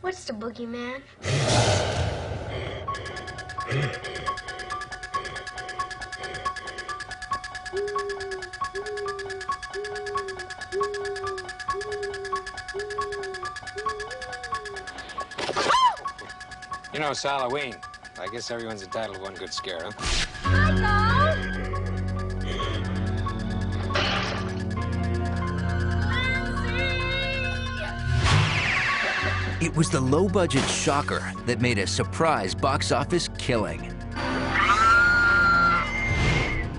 What's the boogeyman? You know, it's Halloween. I guess everyone's entitled to one good scare, huh? It was the low-budget shocker that made a surprise box office killing.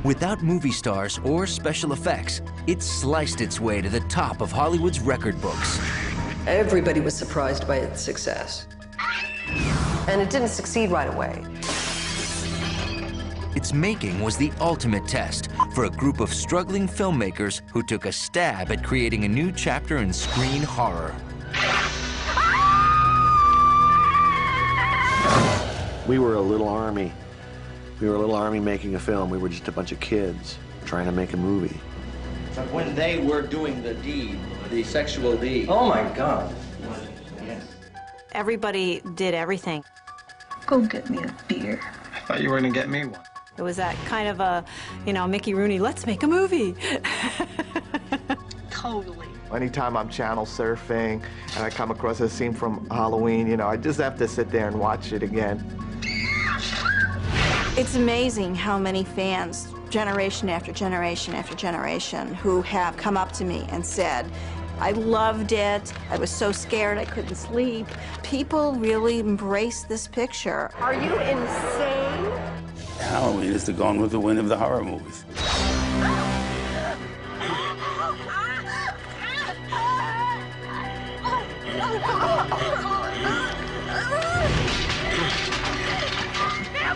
Without movie stars or special effects, it sliced its way to the top of Hollywood's record books. Everybody was surprised by its success. And it didn't succeed right away. Its making was the ultimate test for a group of struggling filmmakers who took a stab at creating a new chapter in screen horror. We were a little army. We were a little army making a film. We were just a bunch of kids trying to make a movie. But when they were doing the deed, the sexual deed... Oh, my God. Yes. Everybody did everything. Go get me a beer. I thought you were gonna get me one. It was that kind of a, you know, Mickey Rooney, let's make a movie. Totally. Anytime I'm channel surfing and I come across a scene from Halloween, you know, I just have to sit there and watch it again. It's amazing how many fans, generation after generation after generation, who have come up to me and said, I loved it, I was so scared I couldn't sleep. People really embrace this picture. Are you insane? Halloween is the Gone with the Wind of the horror movies.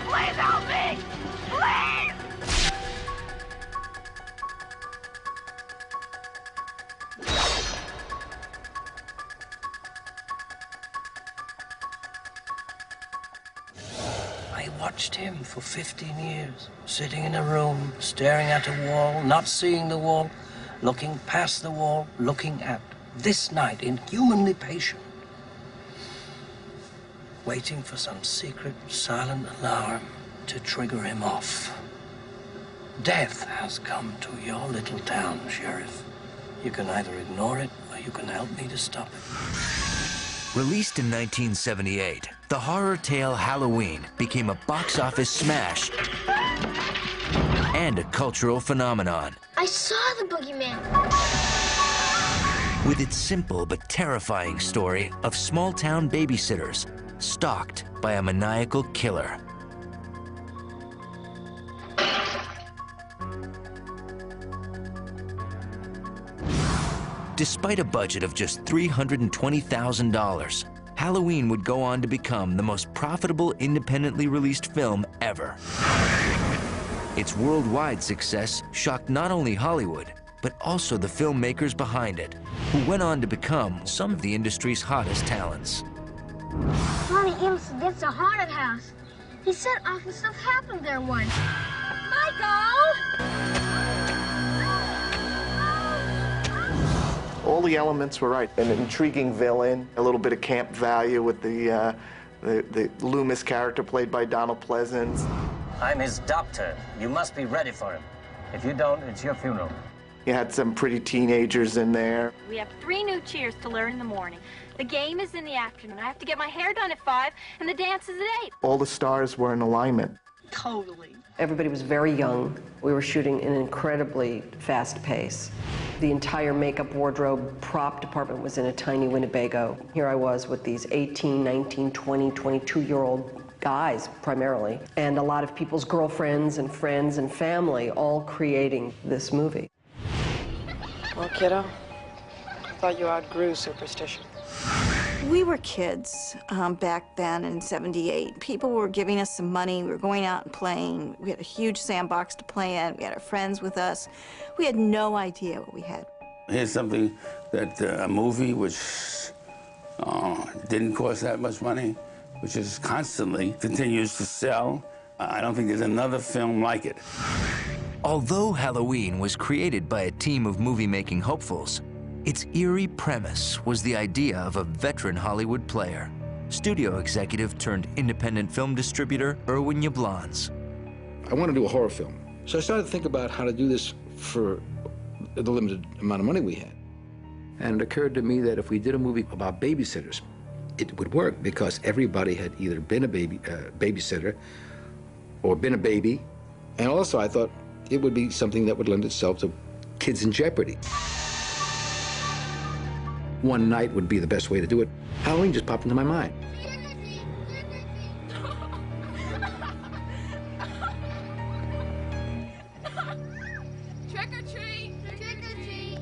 Please help me! Please! I watched him for 15 years, sitting in a room, staring at a wall, not seeing the wall, looking past the wall, looking at this night, inhumanly patient, waiting for some secret, silent alarm to trigger him off. Death has come to your little town, Sheriff. You can either ignore it, or you can help me to stop it. Released in 1978, the horror tale Halloween became a box office smash and a cultural phenomenon. I saw the boogeyman. With its simple but terrifying story of small-town babysitters stalked by a maniacal killer. Despite a budget of just $320,000, Halloween would go on to become the most profitable independently released film ever. Its worldwide success shocked not only Hollywood, but also the filmmakers behind it, who went on to become some of the industry's hottest talents. Mommy Emerson, that's a haunted house. He said awful stuff happened there once. Michael! All the elements were right. An intriguing villain, a little bit of camp value with the Loomis character played by Donald Pleasance. I'm his doctor. You must be ready for him. If you don't, it's your funeral. You had some pretty teenagers in there. We have 3 new cheers to learn in the morning. The game is in the afternoon. I have to get my hair done at 5, and the dance is at 8. All the stars were in alignment. Totally. Everybody was very young. We were shooting an incredibly fast pace. The entire makeup, wardrobe, prop department was in a tiny Winnebago. Here I was with these 18, 19, 20, 22-year-old guys, primarily, and a lot of people's girlfriends and friends and family all creating this movie. Well, kiddo, I thought you outgrew superstition. We were kids back then in '78. People were giving us some money. We were going out and playing. We had a huge sandbox to play in. We had our friends with us. We had no idea what we had. Here's something that a movie which didn't cost that much money, which is constantly continues to sell. I don't think there's another film like it. Although Halloween was created by a team of movie-making hopefuls, Its eerie premise was the idea of a veteran Hollywood player, studio executive turned independent film distributor Irwin Yablans. I want to do a horror film. So I started to think about how to do this for the limited amount of money we had. And it occurred to me that if we did a movie about babysitters, it would work because everybody had either been a babysitter or been a baby. And also I thought it would be something that would lend itself to kids in jeopardy. One night would be the best way to do it. Halloween just popped into my mind. Trick or treat! Trick or treat!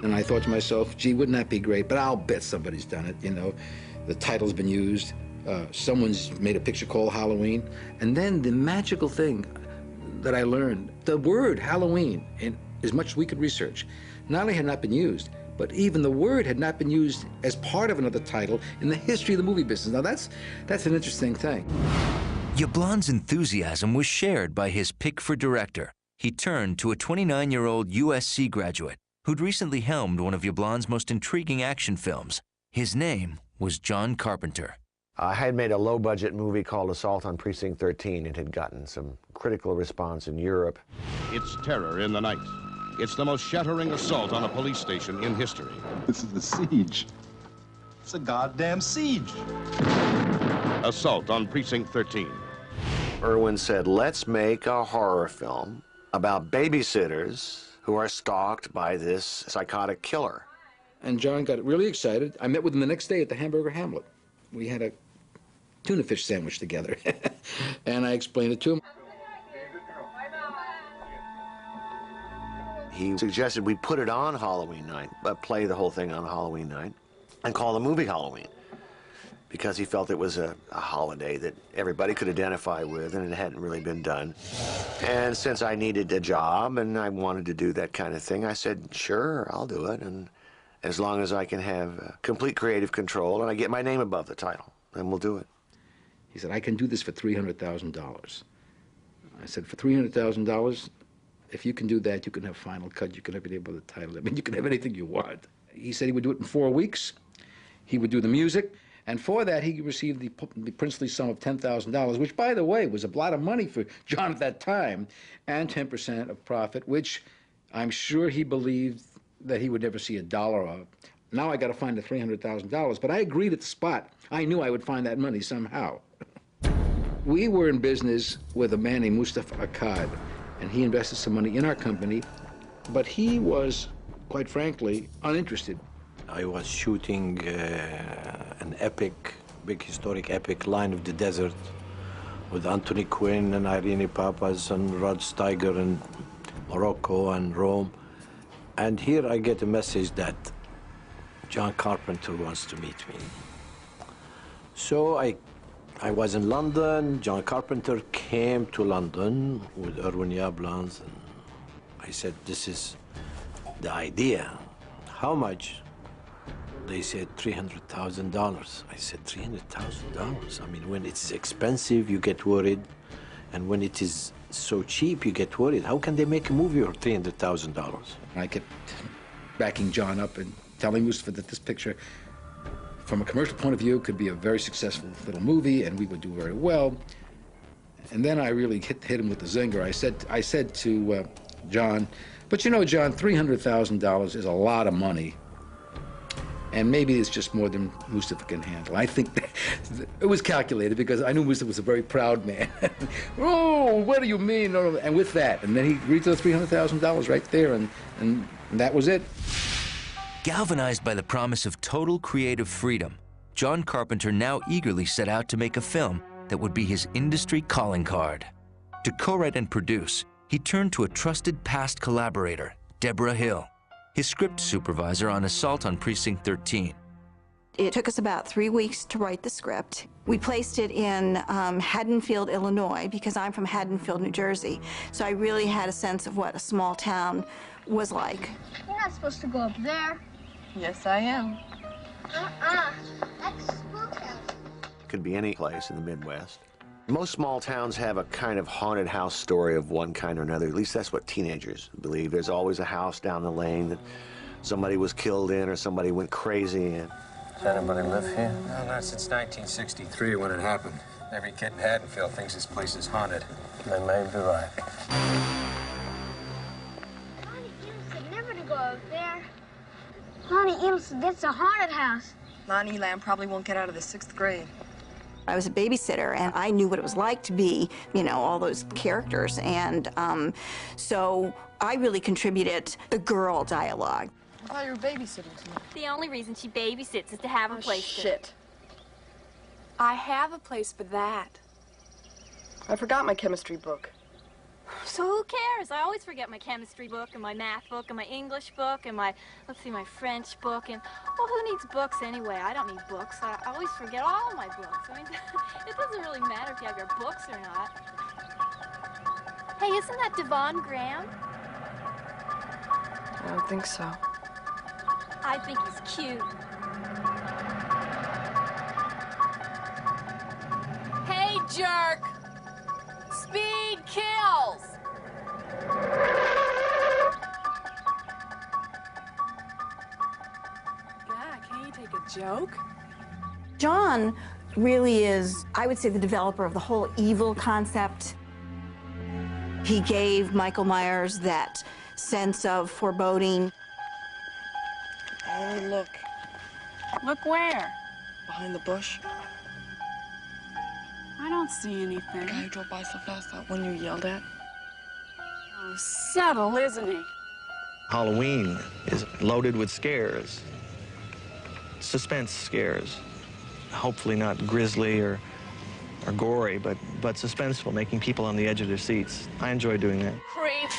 And I thought to myself, gee, wouldn't that be great? But I'll bet somebody's done it, you know. The title's been used. Someone's made a picture called Halloween. And then the magical thing that I learned, the word Halloween, and as much as we could research, not only had not been used, but even the word had not been used as part of another title in the history of the movie business. Now that's an interesting thing. Yablans' enthusiasm was shared by his pick for director. He turned to a 29-year-old USC graduate who'd recently helmed one of Yablans' most intriguing action films. His name was John Carpenter. I had made a low-budget movie called Assault on Precinct 13. It had gotten some critical response in Europe. It's terror in the night. It's the most shattering assault on a police station in history. This is a siege. It's a goddamn siege. Assault on Precinct 13. Irwin said, let's make a horror film about babysitters who are stalked by this psychotic killer. And John got really excited. I met with him the next day at the Hamburger Hamlet. We had a tuna fish sandwich together. And I explained it to him. He suggested we put it on Halloween night, play the whole thing on Halloween night, and call the movie Halloween, because he felt it was a holiday that everybody could identify with, and it hadn't really been done. And since I needed a job and I wanted to do that kind of thing, I said, sure, I'll do it, and as long as I can have complete creative control and I get my name above the title, then we'll do it. He said, I can do this for $300,000. I said, for $300,000, if you can do that, you can have Final Cut, you can have it above the title. I mean, you can have anything you want. He said he would do it in 4 weeks. He would do the music, and for that, he received the princely sum of $10,000, which, by the way, was a lot of money for John at that time, and 10% of profit, which I'm sure he believed that he would never see a dollar of. Now I got to find the $300,000, but I agreed at the spot. I knew I would find that money somehow. We were in business with a man named Mustafa Akkad, and he invested some money in our company, but he was, quite frankly, uninterested. I was shooting an epic, big historic epic, Line of the Desert, with Anthony Quinn and Irene Papas and Rod Steiger in Morocco and Rome. And here I get a message that John Carpenter wants to meet me. So I was in London. John Carpenter came to London with Irwin Yablans, and I said, this is the idea. How much? They said $300,000. I said, $300,000? I mean, when it's expensive, you get worried. And when it is so cheap, you get worried. How can they make a movie for $300,000? I kept backing John up and telling Mustafa that this picture, from a commercial point of view, could be a very successful little movie, and we would do very well. And then I really hit him with the zinger. I said to John, but you know, John, $300,000 is a lot of money, and maybe it's just more than Mustafa can handle. I think that it was calculated because I knew Mustafa was a very proud man. Oh, what do you mean? No. And with that, and then he agreed to the $300,000 right there, and that was it. Galvanized by the promise of total creative freedom, John Carpenter now eagerly set out to make a film that would be his industry calling card. To co-write and produce, he turned to a trusted past collaborator, Deborah Hill, his script supervisor on Assault on Precinct 13. It took us about 3 weeks to write the script. We placed it in Haddonfield, Illinois, because I'm from Haddonfield, New Jersey. So I really had a sense of what a small town was like. You're not supposed to go up there. Yes, I am. That's Spook House. Could be any place in the Midwest. Most small towns have a kind of haunted house story of one kind or another. At least that's what teenagers believe. There's always a house down the lane that somebody was killed in or somebody went crazy in. Does anybody live here? No, not since 1963 when it happened. Every kid in Haddonfield thinks this place is haunted. They may be right. Lonnie Elam said never to go out there. Lonnie Elam said that's a haunted house. Lonnie Elam probably won't get out of the 6th grade. I was a babysitter, and I knew what it was like to be, you know, all those characters. And so I really contributed the girl dialogue. I thought you were babysitting tonight. The only reason she babysits is to have a place Shit. I have a place for that. I forgot my chemistry book. So who cares? I always forget my chemistry book and my math book and my English book and my, let's see, my French book. And, well, who needs books anyway? I don't need books. I always forget all my books. I mean, it doesn't really matter if you have your books or not. Hey, isn't that Devon Graham? I don't think so. I think he's cute. Hey, jerk! Speed kills! God, can't you take a joke? John really is, I would say, the developer of the whole evil concept. He gave Michael Myers that sense of foreboding. Oh, look. Look where? Behind the bush. I don't see anything. The guy who drove by so fast, that one you yelled at. Oh, subtle, isn't he? Halloween is loaded with scares, suspense scares. Hopefully not grisly or gory, but suspenseful, making people on the edge of their seats. I enjoy doing that. Creep.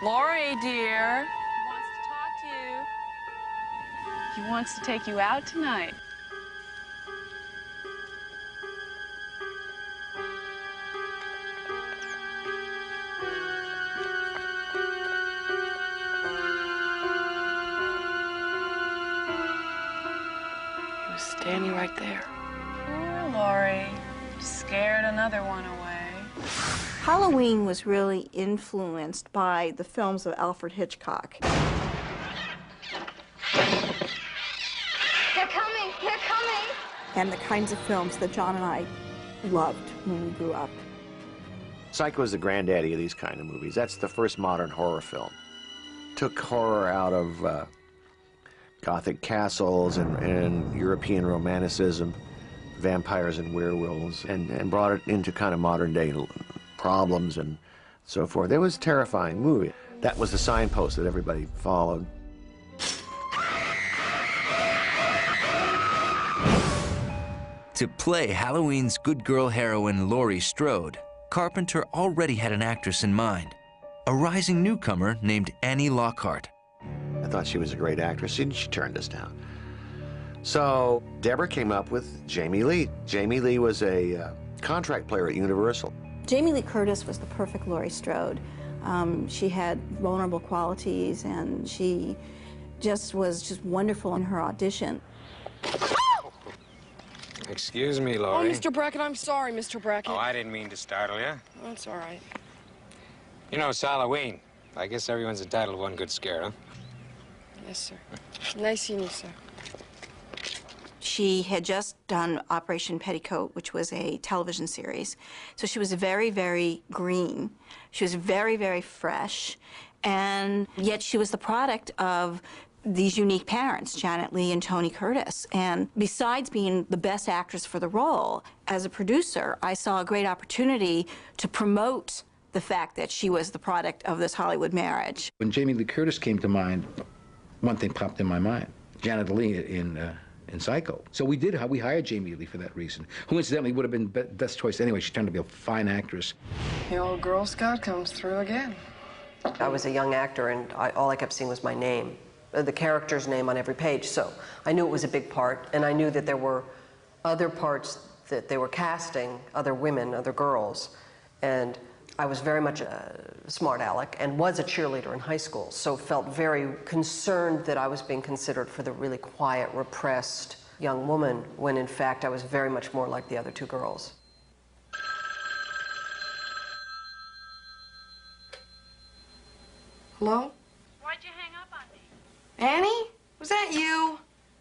Lori, dear. He wants to talk to you. He wants to take you out tonight. He was standing right there. Poor Lori. Scared another one away. Halloween was really influenced by the films of Alfred Hitchcock. They're coming! They're coming! And the kinds of films that John and I loved when we grew up. Psycho is the granddaddy of these kind of movies. That's the first modern horror film. Took horror out of Gothic castles and European romanticism, vampires and werewolves, and brought it into kind of modern day problems and so forth. It was a terrifying movie. That was the signpost that everybody followed. To play Halloween's good girl heroine Laurie Strode, Carpenter already had an actress in mind, a rising newcomer named Annie Lockhart. I thought she was a great actress, and she turned us down. So Deborah came up with Jamie Lee. Jamie Lee was a contract player at Universal. Jamie Lee Curtis was the perfect Laurie Strode. She had vulnerable qualities, and she was just wonderful in her audition. Excuse me, Laurie. Oh, Mr. Brackett, I'm sorry, Mr. Brackett. Oh, I didn't mean to startle you. That's all right. You know, it's Halloween. I guess everyone's entitled to one good scare, huh? Yes, sir. Nice seeing you, sir. She had just done Operation Petticoat, which was a television series. So she was very, very green. She was very, very fresh. And yet she was the product of these unique parents, Janet Leigh and Tony Curtis. And besides being the best actress for the role, as a producer, I saw a great opportunity to promote the fact that she was the product of this Hollywood marriage. When Jamie Lee Curtis came to mind, one thing popped in my mind. Janet Leigh in Psycho. So we hired Jamie Lee for that reason, who incidentally would have been best choice anyway. She turned to be a fine actress. The old Girl Scout comes through again. I was a young actor, and all I kept seeing was my name, the character's name on every page. So I knew it was a big part, and I knew that there were other parts that they were casting, other women, other girls. And I was very much a smart aleck and was a cheerleader in high school, so felt very concerned that I was being considered for the really quiet, repressed young woman, when in fact I was very much more like the other two girls. Hello? Why'd you hang up on me? Annie? Was that you?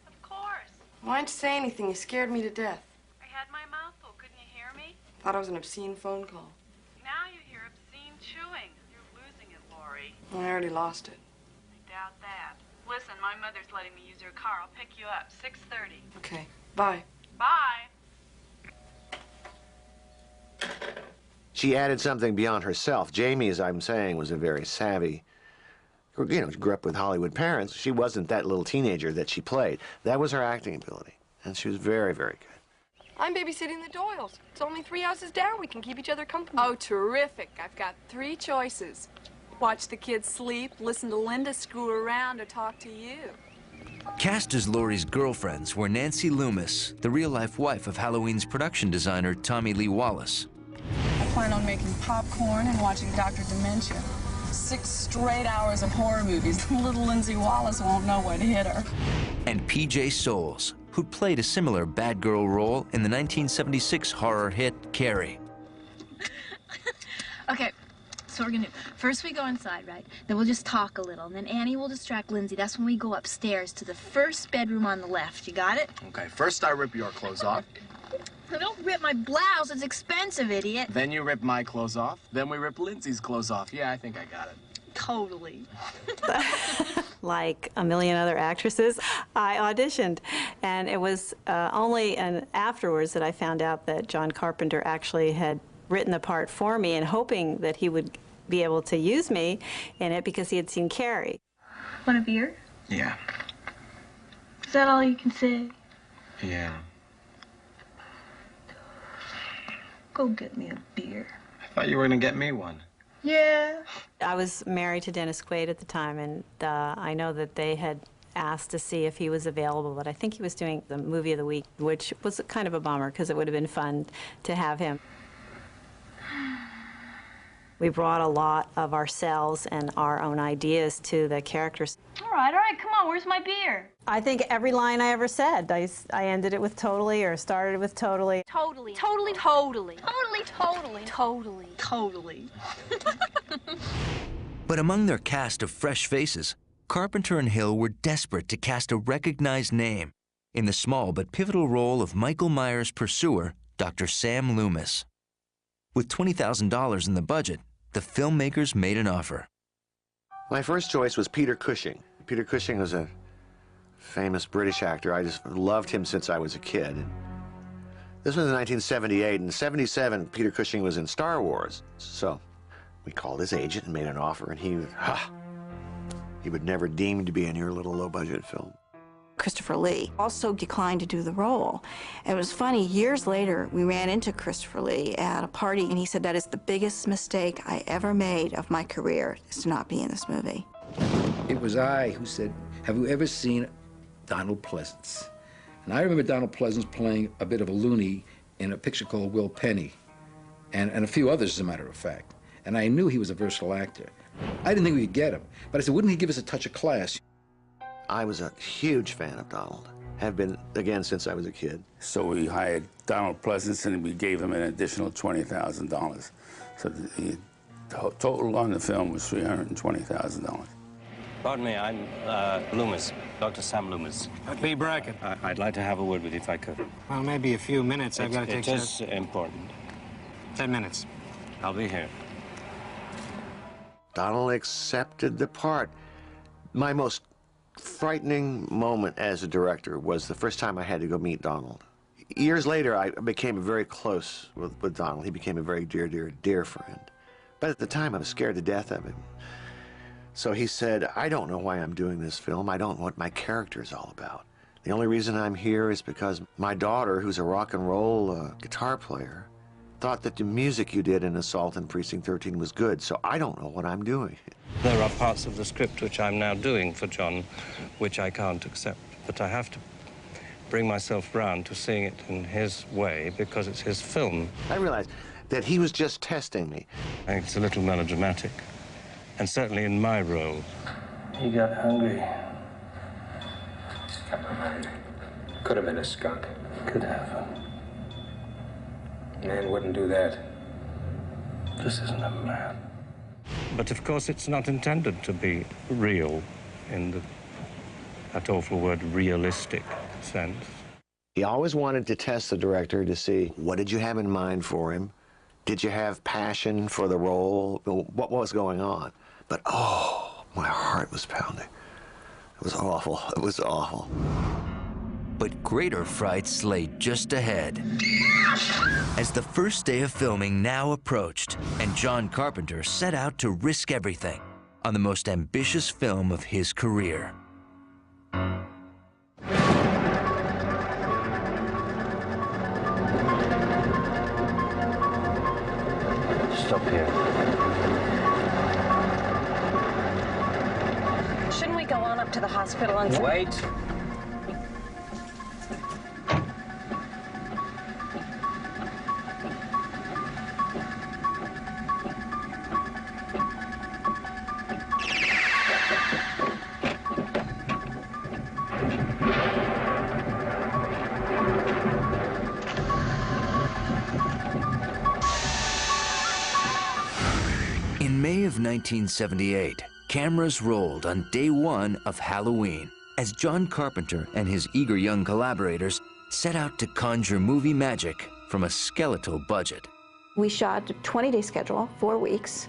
Of course. Why didn't you say anything? You scared me to death. I had my mouth full. Couldn't you hear me? Thought it was an obscene phone call. Now you hear obscene chewing. You're losing it, Lori. I already lost it. I doubt that. Listen, my mother's letting me use her car. I'll pick you up. 6:30. Okay. Bye. Bye. She added something beyond herself. Jamie, as I'm saying, was a very savvy, grew up with Hollywood parents. She wasn't that little teenager that she played. That was her acting ability, and she was very, very good. I'm babysitting the Doyles. It's only 3 houses down. We can keep each other company. Oh, terrific. I've got 3 choices. Watch the kids sleep, listen to Linda screw around, or talk to you. Cast as Laurie's girlfriends were Nancy Loomis, the real-life wife of Halloween's production designer Tommy Lee Wallace. I plan on making popcorn and watching Dr. Dementia. 6 straight hours of horror movies. Little Lindsay Wallace won't know what hit her. And P.J. Souls, who played a similar bad girl role in the 1976 horror hit Carrie. Okay, so we're gonna do, first we go inside, right? Then we'll just talk a little, and then Annie will distract Lindsay. That's when we go upstairs to the first bedroom on the left. You got it? Okay, first I rip your clothes off. Don't rip my blouse. It's expensive, idiot. Then you rip my clothes off. Then we rip Lindsay's clothes off. Yeah, I think I got it. Totally. Like a million other actresses, I auditioned. And it was only afterwards that I found out that John Carpenter actually had written the part for me and hoping that he would be able to use me in it because he had seen Carrie. Want a beer? Yeah. Is that all you can say? Yeah. Go get me a beer. I thought you were gonna get me one. Yeah. I was married to Dennis Quaid at the time, and I know that they had asked to see if he was available, but I think he was doing the movie of the week, which was kind of a bummer because it would have been fun to have him. We brought a lot of ourselves and our own ideas to the characters. All right, come on. Where's my beer? I think every line I ever said, I ended it with totally or started with totally. Totally. Totally. Totally. Totally. Totally. Totally. Totally. But among their cast of fresh faces, Carpenter and Hill were desperate to cast a recognized name in the small but pivotal role of Michael Myers' pursuer, Dr. Sam Loomis. With $20,000 in the budget, the filmmakers made an offer. My first choice was Peter Cushing. Peter Cushing was a famous British actor. I just loved him since I was a kid. This was in 1978. In 77, Peter Cushing was in Star Wars. So we called his agent and made an offer, and he would never deem to be in your little low-budget film. Christopher Lee also declined to do the role. It was funny, years later, we ran into Christopher Lee at a party, and he said, that is the biggest mistake I ever made of my career, is to not be in this movie. It was I who said, have you ever seen Donald Pleasance? And I remember Donald Pleasance playing a bit of a loony in a picture called Will Penny, and a few others, as a matter of fact. And I knew he was a versatile actor. I didn't think we could get him, but I said, wouldn't he give us a touch of class? I was a huge fan of Donald. Have been, again, since I was a kid. So we hired Donald Pleasance, and we gave him an additional $20,000. So the total on the film was $320,000. Pardon me, I'm Loomis, Dr. Sam Loomis. Lee Brackett. I'd like to have a word with you if I could. Well, maybe a few minutes. I've got to take It is important. 10 minutes. I'll be here. Donald accepted the part. My most frightening moment as a director was the first time I had to go meet Donald. Years later, I became very close with Donald. He became a very dear, dear, dear friend. But at the time, I was scared to death of him. So he said, I don't know why I'm doing this film. I don't know what my character is all about. The only reason I'm here is because my daughter, who's a rock and roll guitar player, thought that the music you did in Assault on Precinct 13 was good, so I don't know what I'm doing. There are parts of the script which I'm now doing for John, which I can't accept. But I have to bring myself round to seeing it in his way because it's his film. I realized that he was just testing me. I think it's a little melodramatic, and certainly in my role. He got hungry. Could have been a skunk. Could have. Man wouldn't do that. This isn't a man. But of course, it's not intended to be real in that awful word realistic sense. He always wanted to test the director to see, what did you have in mind for him? Did you have passion for the role? What was going on? But oh, my heart was pounding. It was awful. It was awful. But greater frights lay just ahead. As the first day of filming now approached, and John Carpenter set out to risk everything on the most ambitious film of his career. Stop here. Shouldn't we go on up to the hospital and... Wait. In May of 1978, cameras rolled on day one of Halloween as John Carpenter and his eager young collaborators set out to conjure movie magic from a skeletal budget. We shot a 20-day schedule, 4 weeks.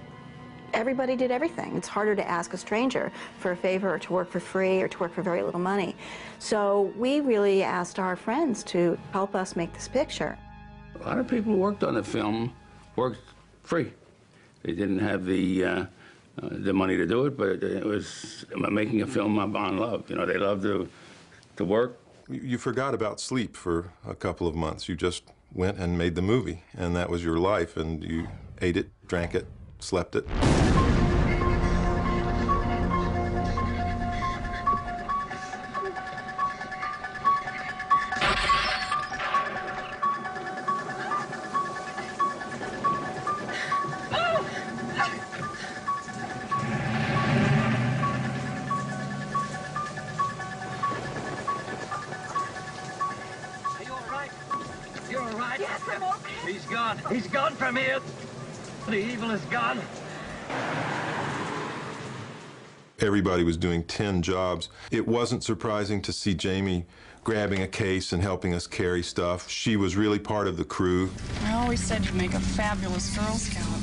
Everybody did everything. It's harder to ask a stranger for a favor or to work for free or to work for very little money. So we really asked our friends to help us make this picture. A lot of people who worked on the film worked free. They didn't have the money to do it, but it was making a film on love. You know, they loved to work. You forgot about sleep for a couple of months. You just went and made the movie, and that was your life, and you ate it, drank it, slept it. He's gone from here. The evil is gone. Everybody was doing 10 jobs. It wasn't surprising to see Jamie grabbing a case and helping us carry stuff. She was really part of the crew. I always said you'd make a fabulous Girl Scout.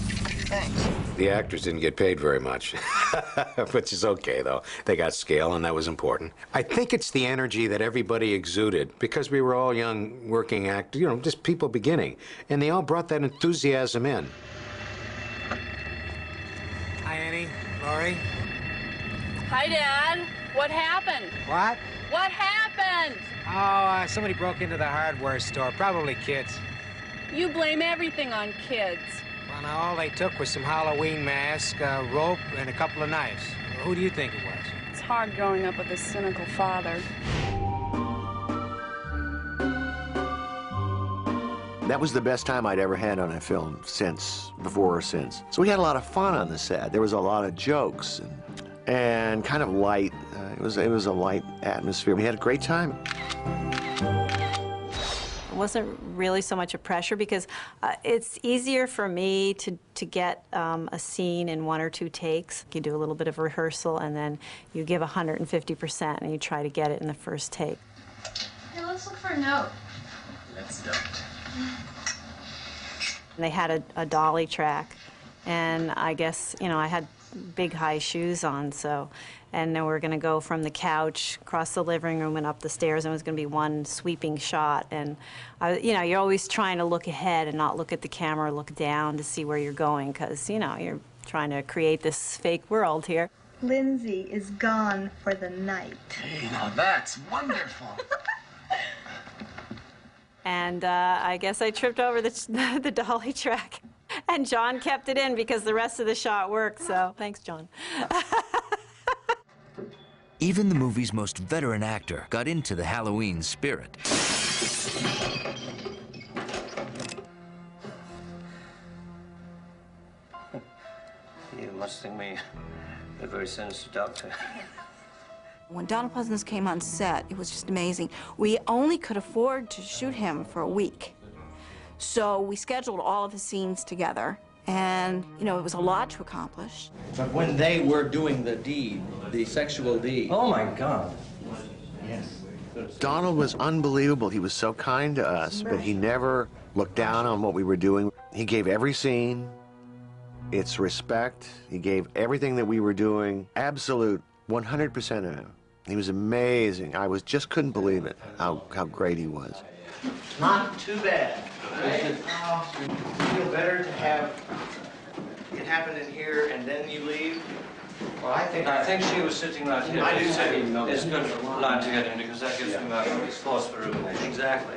Thanks. The actors didn't get paid very much, which is okay, though. They got scale, and that was important. I think it's the energy that everybody exuded, because we were all young working actors, you know, just people beginning, and they all brought that enthusiasm in. Hi, Annie. Laurie. Hi, Dad. What happened? What? What happened? Oh, somebody broke into the hardware store, probably kids. You blame everything on kids. Well, now, all they took was some Halloween mask, a rope, and a couple of knives. Who do you think it was? It's hard growing up with a cynical father. That was the best time I'd ever had on a film before or since. So we had a lot of fun on the set. There was a lot of jokes and kind of light. It was a light atmosphere. We had a great time. It wasn't really so much a pressure because it's easier for me to get a scene in 1 or 2 takes. You do a little bit of rehearsal and then you give 150% and you try to get it in the first take. Hey, let's look for a note. Let's don't. They had a dolly track, and I guess, you know, I had big high shoes on, so, and then we're going to go from the couch across the living room and up the stairs, and it was going to be one sweeping shot. And you know, you're always trying to look ahead and not look at the camera, look down to see where you're going, because, you know, you're trying to create this fake world here. Lindsay is gone for the night. Hey, now that's wonderful. And I guess I tripped over the dolly track. And John kept it in because the rest of the shot worked, so thanks, John. Even the movie's most veteran actor got into the Halloween spirit. You must think me a very sinister doctor. When Donald Pleasence came on set, it was just amazing. We only could afford to shoot him for a week. So we scheduled all of the scenes together, and, you know, it was a lot to accomplish. But when they were doing the deed, the sexual deed... Oh, my God. Yes. Donald was unbelievable. He was so kind to us, but he never looked down on what we were doing. He gave every scene its respect. He gave everything that we were doing absolute 100% of him. He was amazing. I just couldn't believe it, how great he was. Not too bad. Right? Feel better to have it happen in here and then you leave? Well, I think she was sitting right here. I do too. It's good line to get in because that gives me my force for rumination. Exactly.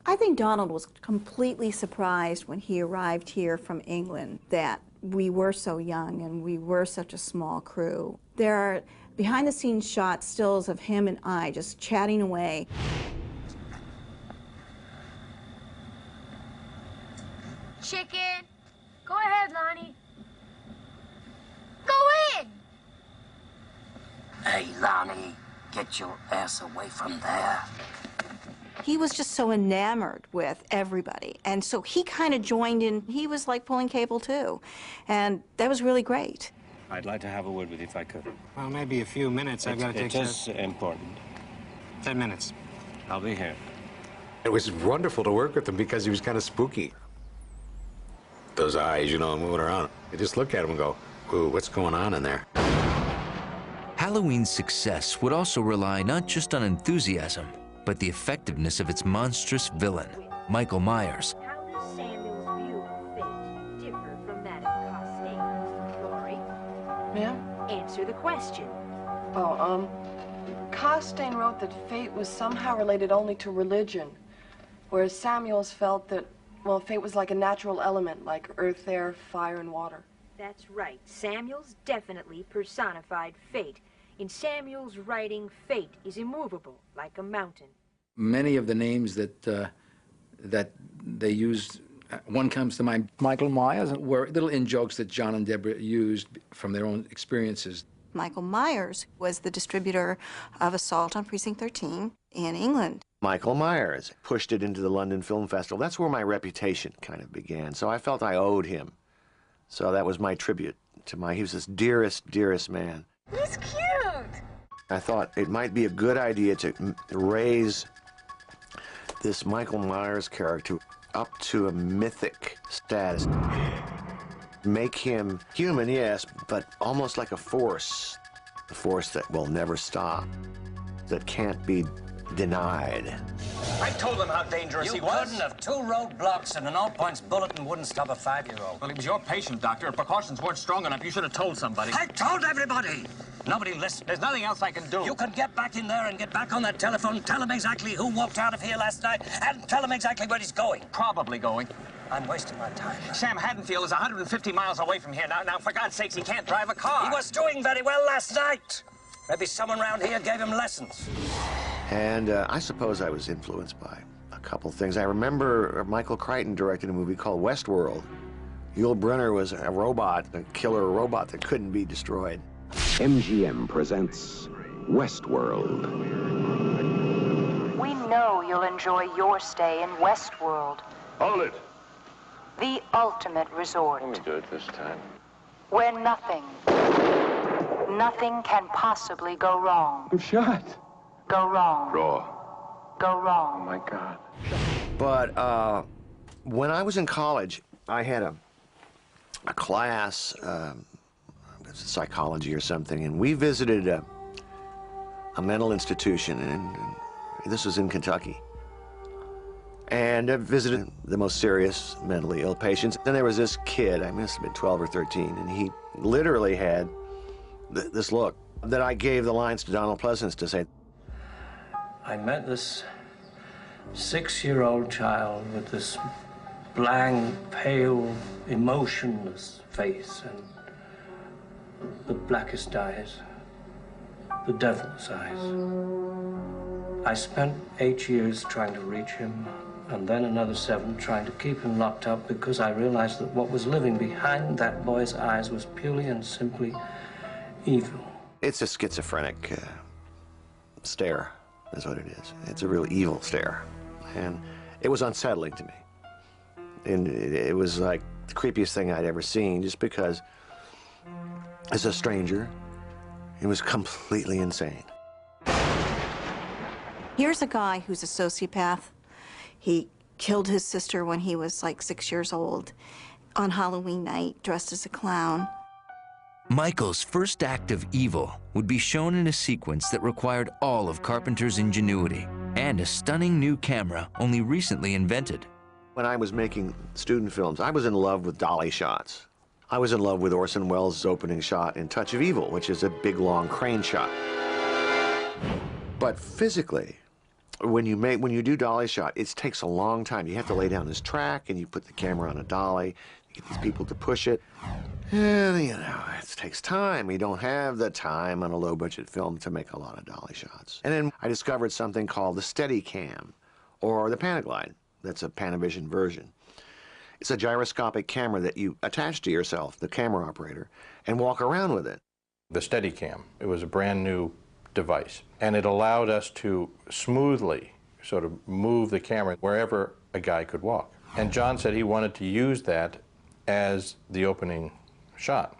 I think Donald was completely surprised when he arrived here from England that we were so young and we were such a small crew. There are behind-the-scenes shots, stills of him and I just chatting away. Chicken. Go ahead, Lonnie. Go in. Hey, Lonnie, get your ass away from there. He was just so enamored with everybody, and so he kind of joined in. He was like pulling cable, too, and that was really great. I'd like to have a word with you if I could. Well, maybe a few minutes. I've got to take It is important. 10 minutes. I'll be here. It was wonderful to work with him because he was kind of spooky. Those eyes, you know, moving around. You just look at him and go, ooh, what's going on in there? Halloween's success would also rely not just on enthusiasm, but the effectiveness of its monstrous villain, Michael Myers. How does Samuel's view of fate differ from that of Costain's, Lori? Ma'am? Answer the question. Oh, Costain wrote that fate was somehow related only to religion, whereas Samuels felt that, well, fate was like a natural element, like earth, air, fire, and water. That's right. Samuel's definitely personified fate. In Samuel's writing, fate is immovable, like a mountain. Many of the names that they used, one comes to mind, Michael Myers, were little in-jokes that John and Deborah used from their own experiences. Michael Myers was the distributor of Assault on Precinct 13 in England. Michael Myers pushed it into the London Film Festival. That's where my reputation kind of began. So I felt I owed him. So that was my tribute to he was this dearest, dearest man. He's cute. I thought it might be a good idea to raise this Michael Myers character up to a mythic status. Make him human, yes, but almost like a force that will never stop, that can't be denied. I told them how dangerous he was. You couldn't have. 2 roadblocks and an all-points bulletin wouldn't stop a 5-year-old. Well, he was your patient, Doctor. If precautions weren't strong enough, you should have told somebody. I told everybody! Nobody listened. There's nothing else I can do. You can get back in there and get back on that telephone, tell him exactly who walked out of here last night, and tell him exactly where he's going. Probably going. I'm wasting my time. Sam Haddonfield is 150 miles away from here. Now, for God's sakes, he can't drive a car. He was doing very well last night. Maybe someone around here gave him lessons. And I suppose I was influenced by a couple things. I remember Michael Crichton directed a movie called Westworld. Yul Brynner was a robot, a killer robot that couldn't be destroyed. MGM presents Westworld. We know you'll enjoy your stay in Westworld. Hold it. The ultimate resort. Let me do it this time. Where nothing can possibly go wrong. I'm shot. Go wrong. Raw. Go wrong. Oh, my God. But when I was in college, I had a class, psychology or something, and we visited a mental institution, and this was in Kentucky. And I visited the most serious mentally ill patients. And there was this kid, I must have been 12 or 13, and he literally had this look that I gave the lines to Donald Pleasence to say. I met this 6-year-old child with this blank, pale, emotionless face and the blackest eyes, the devil's eyes. I spent 8 years trying to reach him, and then another 7 trying to keep him locked up because I realized that what was living behind that boy's eyes was purely and simply evil. It's a schizophrenic stare, is what it is. It's a real evil stare. And it was unsettling to me. And it was like the creepiest thing I'd ever seen, just because as a stranger, it was completely insane. Here's a guy who's a sociopath. He killed his sister when he was like 6 years old on Halloween night, dressed as a clown. Michael's first act of evil would be shown in a sequence that required all of Carpenter's ingenuity and a stunning new camera only recently invented. When I was making student films, I was in love with dolly shots. I was in love with Orson Welles' opening shot in Touch of Evil, which is a big, long crane shot. But physically, when you do dolly shot, it takes a long time. You have to lay down this track, and you put the camera on a dolly. You get these people to push it. And, you know, it takes time. We don't have the time on a low-budget film to make a lot of dolly shots. And then I discovered something called the Steadicam, or the Panaglide. That's a Panavision version. It's a gyroscopic camera that you attach to yourself, the camera operator, and walk around with it. The Steadicam, it was a brand new device, and it allowed us to smoothly sort of move the camera wherever a guy could walk. And John said he wanted to use that as the opening shot.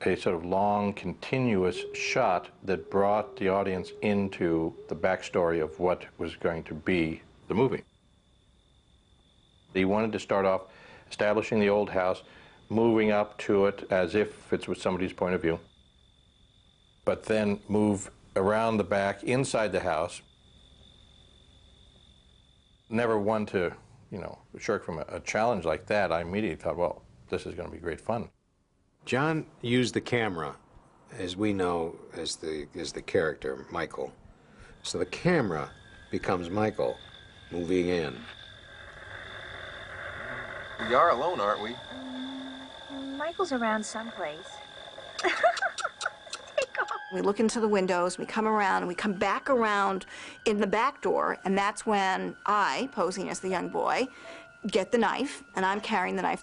A sort of long, continuous shot that brought the audience into the backstory of what was going to be the movie. He wanted to start off establishing the old house, moving up to it as if it was somebody's point of view, but then move around the back, inside the house. Never one to, you know, shirk from a challenge like that. I immediately thought, well, this is going to be great fun. John used the camera, as we know, as the character, Michael. So the camera becomes Michael moving in. We are alone, aren't we? Michael's around someplace. We look into the windows, we come around, and we come back around in the back door, and that's when I, posing as the young boy, get the knife, and I'm carrying the knife.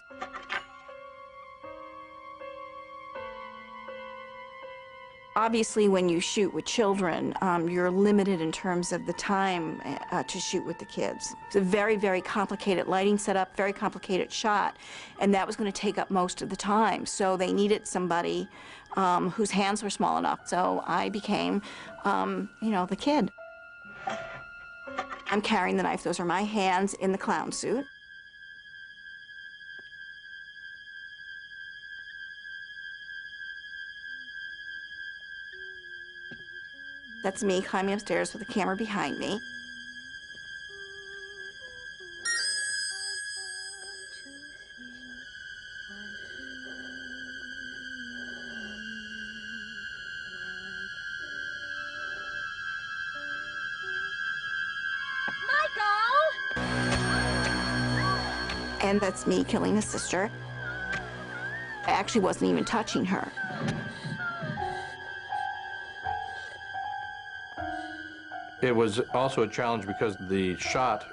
Obviously, when you shoot with children, you're limited in terms of the time to shoot with the kids. It's a very, very complicated lighting setup, very complicated shot, and that was going to take up most of the time. So they needed somebody whose hands were small enough. So I became, you know, the kid. I'm carrying the knife. Those are my hands in the clown suit. That's me climbing upstairs with the camera behind me. Michael! And that's me killing his sister. I actually wasn't even touching her. It was also a challenge because the shot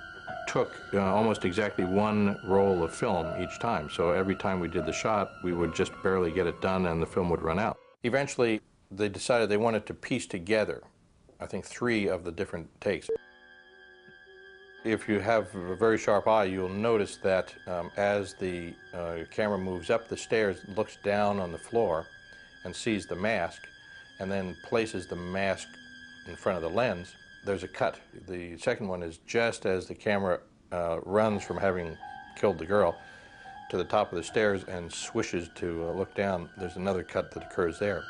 took almost exactly one roll of film each time. So every time we did the shot, we would just barely get it done and the film would run out. Eventually, they decided they wanted to piece together, I think, 3 of the different takes. If you have a very sharp eye, you'll notice that as the camera moves up the stairs, looks down on the floor and sees the mask, and then places the mask in front of the lens, there's a cut. The second one is just as the camera runs from having killed the girl to the top of the stairs and swishes to look down. There's another cut that occurs there.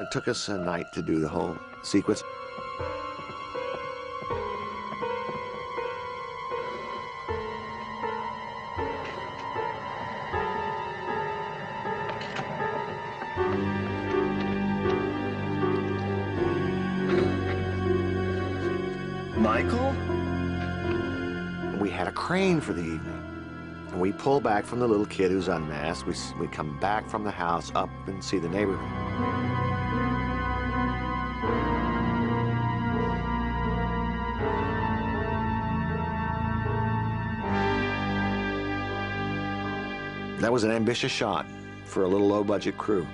It took us a night to do the whole sequence. Michael? We had a crane for the evening. And we pull back from the little kid who's unmasked. We come back from the house up and see the neighborhood. That was an ambitious shot for a little low-budget crew.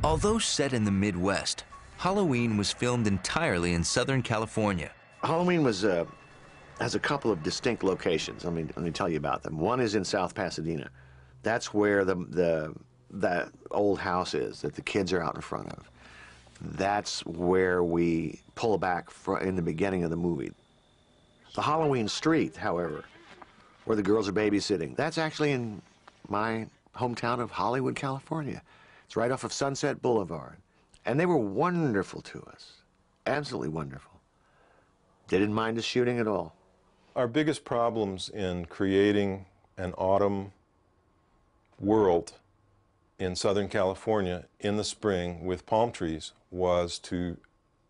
Although set in the Midwest, Halloween was filmed entirely in Southern California. Halloween was has a couple of distinct locations. Let me tell you about them. One is in South Pasadena. That's where that old house is that the kids are out in front of. That's where we pull back in the beginning of the movie. The Halloween street, however, where the girls are babysitting, that's actually in my hometown of Hollywood, California. It's right off of Sunset Boulevard. And they were wonderful to us, absolutely wonderful. They didn't mind us shooting at all. Our biggest problems in creating an autumn world in Southern California in the spring with palm trees was to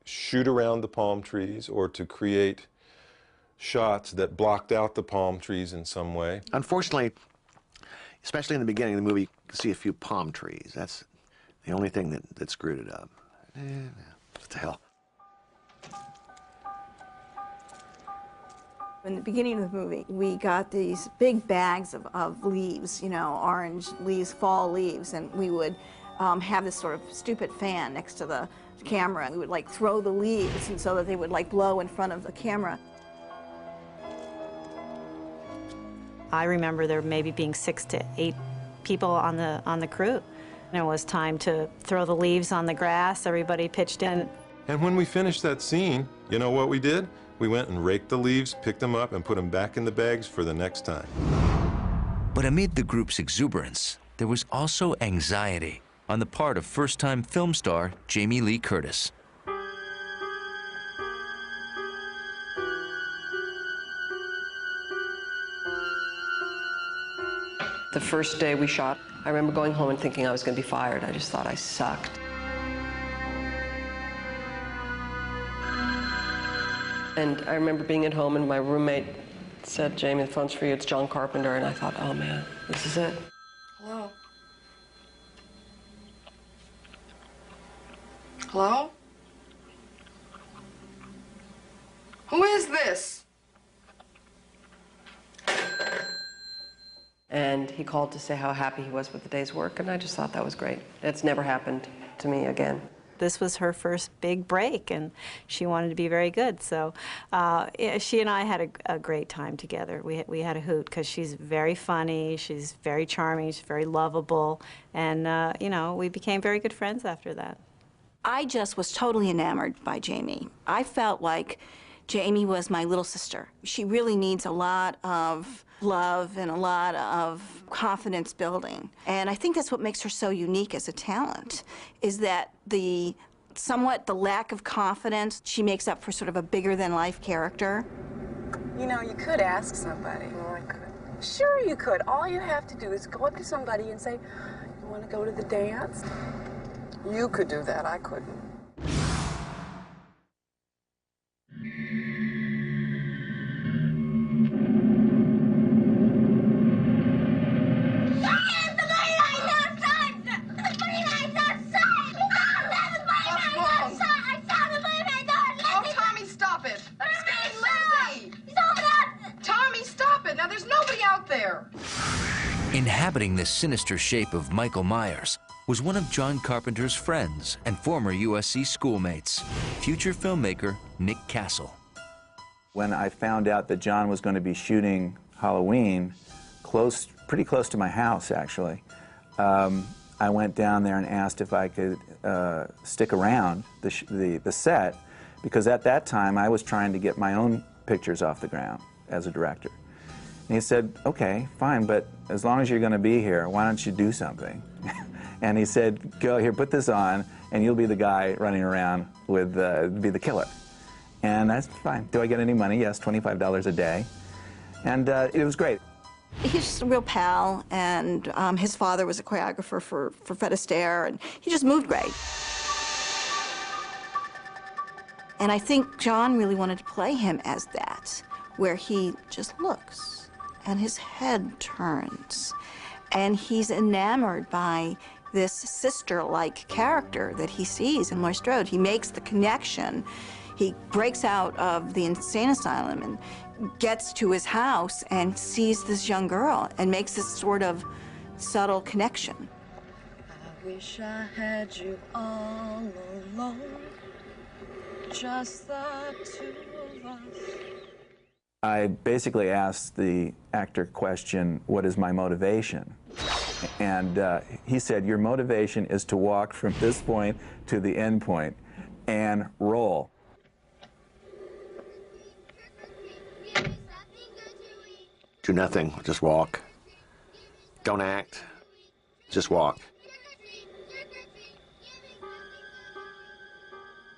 shoot around the palm trees or to create shots that blocked out the palm trees in some way. Unfortunately, especially in the beginning of the movie, you can see a few palm trees. That's the only thing that screwed it up. What the hell? In the beginning of the movie, we got these big bags of leaves, you know, orange leaves, fall leaves, and we would have this sort of stupid fan next to the camera. We would like throw the leaves and so that they would like blow in front of the camera. I remember there maybe being 6 to 8 people on the crew. And it was time to throw the leaves on the grass. Everybody pitched in. And when we finished that scene, you know what we did? We went and raked the leaves, picked them up, and put them back in the bags for the next time. But amid the group's exuberance, there was also anxiety on the part of first-time film star Jamie Lee Curtis. The first day we shot, I remember going home and thinking I was going to be fired. I just thought I sucked. And I remember being at home and my roommate said, "Jamie, the phone's for you, it's John Carpenter." And I thought, oh man, this is it. Hello? Hello? Who is this? And he called to say how happy he was with the day's work, and I just thought that was great. It's never happened to me again. This was her first big break, and she wanted to be very good. So she and I had a great time together. We had a hoot because she's very funny, she's very charming, she's very lovable, and you know, we became very good friends after that. I just was totally enamored by Jamie. I felt like Jamie was my little sister. She really needs a lot of love and a lot of confidence building. And I think that's what makes her so unique as a talent, is that the lack of confidence she makes up for sort of a bigger-than-life character. You know, you could ask somebody. Well, I could. Sure you could. All you have to do is go up to somebody and say, "You want to go to the dance?" You could do that. I couldn't. Inhabiting the sinister shape of Michael Myers was one of John Carpenter's friends and former USC schoolmates, future filmmaker Nick Castle. When I found out that John was going to be shooting Halloween, pretty close to my house actually, I went down there and asked if I could stick around the set, because at that time I was trying to get my own pictures off the ground as a director. And he said, "Okay, fine, but as long as you're going to be here, why don't you do something?" And he said, "Go here, put this on, and you'll be the guy running around with, be the killer." And that's fine. Do I get any money? Yes, $25 a day. And it was great. He's just a real pal, and his father was a choreographer for Fred Astaire, and he just moved great. And I think John really wanted to play him as that, where he just looks, and his head turns, and he's enamored by this sister-like character that he sees in Laurie Strode. He makes the connection. He breaks out of the insane asylum and gets to his house and sees this young girl and makes this sort of subtle connection. Wish I had you all alone, just the two of us. I basically asked the actor question, what is my motivation? And he said, your motivation is to walk from this point to the end point and roll. Do nothing, just walk. Don't act, just walk.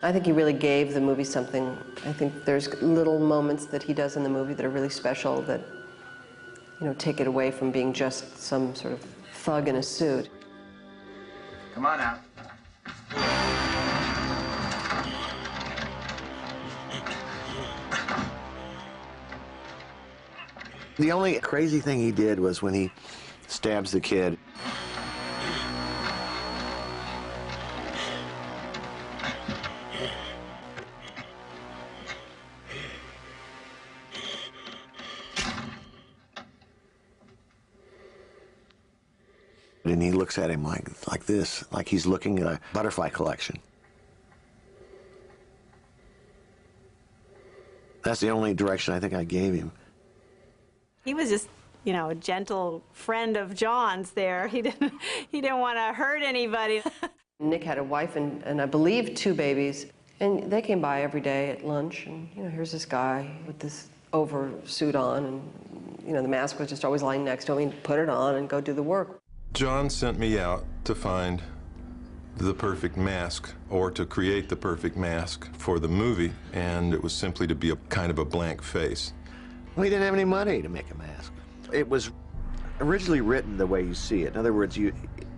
I think he really gave the movie something. I think there's little moments that he does in the movie that are really special that, you know, take it away from being just some sort of thug in a suit. Come on out. The only crazy thing he did was when he stabs the kid. And he looks at him like this, like he's looking at a butterfly collection. That's the only direction I think I gave him. He was just, you know, a gentle friend of John's there. He didn't want to hurt anybody. Nick had a wife and I believe 2 babies, and they came by every day at lunch, and, you know, here's this guy with this oversuit on, and, you know, the mask was just always lying next to him. He'd put it on and go do the work. John sent me out to find the perfect mask, or to create the perfect mask for the movie, and it was simply to be a kind of a blank face. We didn't have any money to make a mask. It was originally written the way you see it. In other words,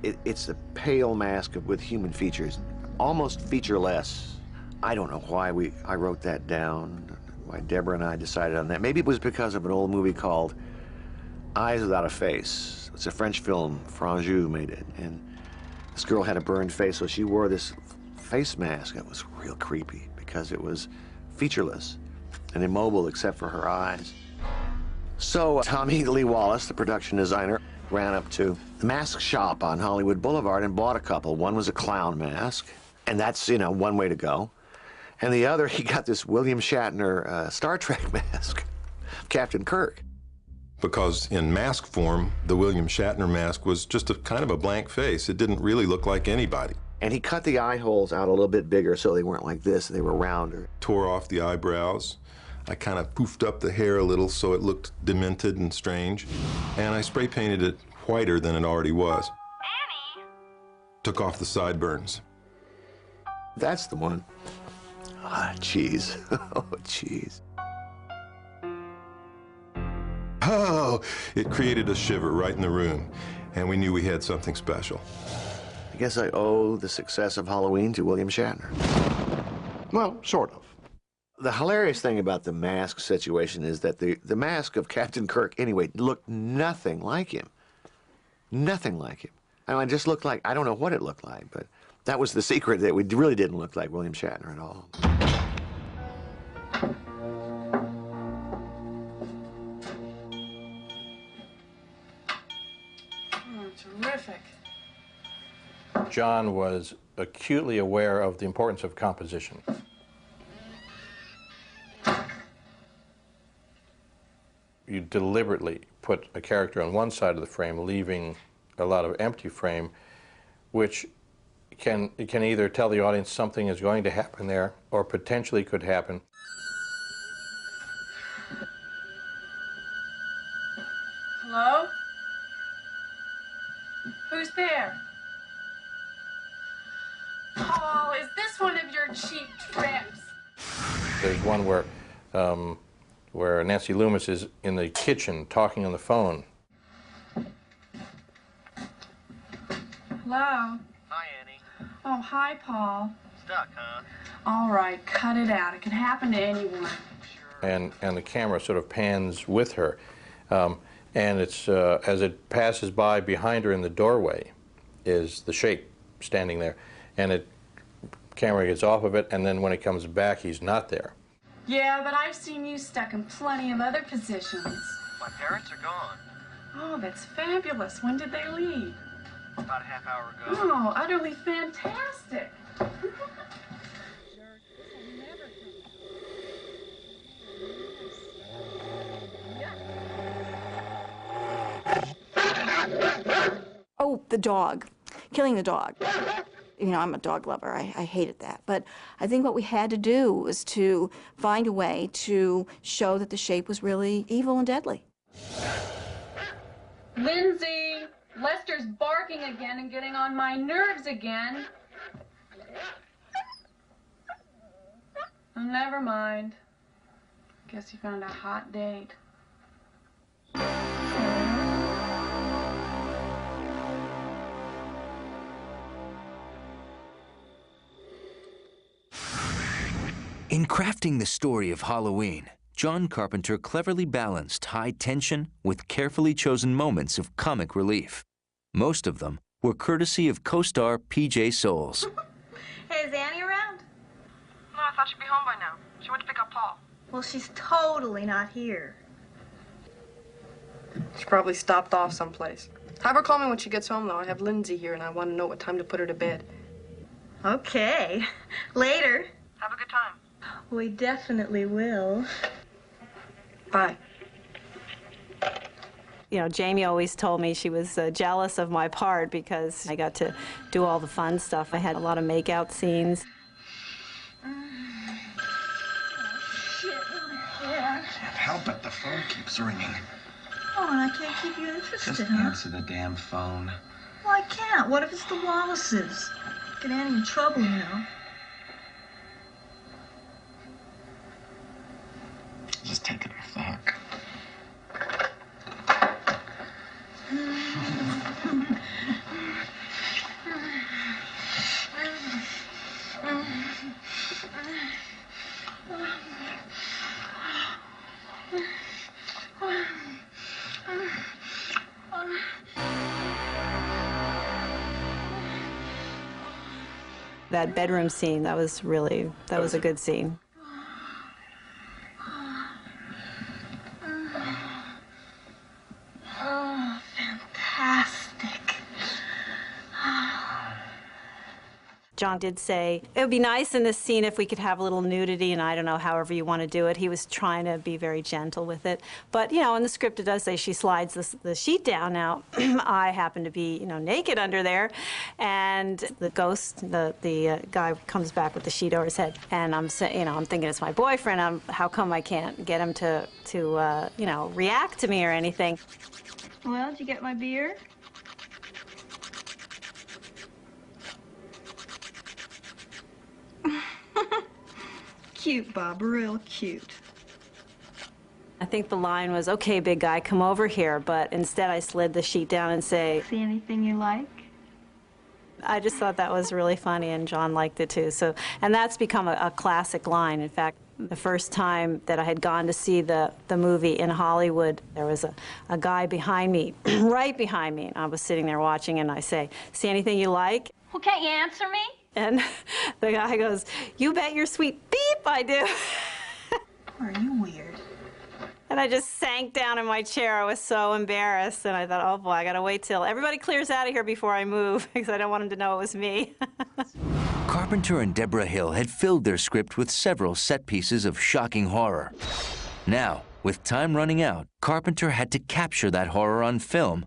it's a pale mask with human features, almost featureless. I don't know why I wrote that down, why Deborah and I decided on that. Maybe it was because of an old movie called Eyes Without a Face. It's a French film, Franjou made it, and this girl had a burned face, so she wore this face mask. It was real creepy because it was featureless and immobile except for her eyes. So Tommy Lee Wallace, the production designer, ran up to the mask shop on Hollywood Boulevard and bought a couple. One was a clown mask, and that's, you know, one way to go. And the other, he got this William Shatner Star Trek mask, Captain Kirk. Because in mask form, the William Shatner mask was just a kind of a blank face. It didn't really look like anybody. And he cut the eye holes out a little bit bigger so they weren't like this, they were rounder. Tore off the eyebrows. I kind of poofed up the hair a little so it looked demented and strange. And I spray painted it whiter than it already was. Annie! Took off the sideburns. That's the one. Ah, cheese. Oh, cheese. Oh, it created a shiver right in the room, and we knew we had something special. I guess I owe the success of Halloween to William Shatner. Well, sort of. The hilarious thing about the mask situation is that the mask of Captain Kirk, anyway, looked nothing like him. Nothing like him. I mean, it just looked like, I don't know what it looked like, but that was the secret, that we really didn't look like William Shatner at all. Terrific. John was acutely aware of the importance of composition. You deliberately put a character on one side of the frame, leaving a lot of empty frame, which can either tell the audience something is going to happen there or potentially could happen. Hello? Who's there? Paul, is this one of your cheap trips? There's one where Nancy Loomis is in the kitchen talking on the phone. Hello? Hi, Annie. Oh, hi, Paul. Stuck, huh? All right, cut it out. It can happen to anyone. And the camera sort of pans with her. And it's, as it passes by behind her in the doorway is the shape standing there. And camera gets off of it, and then when it comes back, he's not there. Yeah, but I've seen you stuck in plenty of other positions. My parents are gone. Oh, that's fabulous. When did they leave? About a half hour ago. Oh, utterly fantastic. Oh, the dog. Killing the dog. You know, I'm a dog lover. I hated that. But I think what we had to do was to find a way to show that the shape was really evil and deadly. Lindsay, Lester's barking again and getting on my nerves again. Never mind. Guess he found a hot date. In crafting the story of Halloween, John Carpenter cleverly balanced high tension with carefully chosen moments of comic relief. Most of them were courtesy of co-star P.J. Soles. Hey, is Annie around? No, I thought she'd be home by now. She went to pick up Paul. Well, she's totally not here. She probably stopped off someplace. Have her call me when she gets home, though. I have Lindsay here, and I want to know what time to put her to bed. Okay. Later. Have a good time. We definitely will. Bye. You know, Jamie always told me she was jealous of my part because I got to do all the fun stuff. I had a lot of make-out scenes. Yeah. Can't help it. The phone keeps ringing. Oh, and I can't keep you interested, Just huh? answer the damn phone. Well, I can't. What if it's the Wallaces? Get Annie in trouble, you know. Just take it off the hook. That bedroom scene, that was a good scene. Oh, fantastic. John did say, it would be nice in this scene if we could have a little nudity, and I don't know, however you want to do it. He was trying to be very gentle with it. But, you know, in the script it does say she slides the sheet down. Now, I happen to be, you know, naked under there, and the ghost, the guy comes back with the sheet over his head, and I'm thinking it's my boyfriend. How come I can't get him to you know, react to me or anything? Well, did you get my beer? Cute, Bob, real cute. I think the line was, okay, big guy, come over here, but instead I slid the sheet down and say, See anything you like? I just thought that was really funny, and John liked it too. So, and that's become a classic line. In fact, the first time that I had gone to see the movie in Hollywood, there was a guy behind me, right behind me, and I was sitting there watching, and I say, see anything you like? Well, can't you answer me? And the guy goes, you bet your sweet beep I do. Are you weird? And I just sank down in my chair. I was so embarrassed, and I thought, oh boy, I gotta wait till everybody clears out of here before I move, because I don't want him to know it was me. Carpenter and Deborah Hill had filled their script with several set pieces of shocking horror. Now, with time running out, Carpenter had to capture that horror on film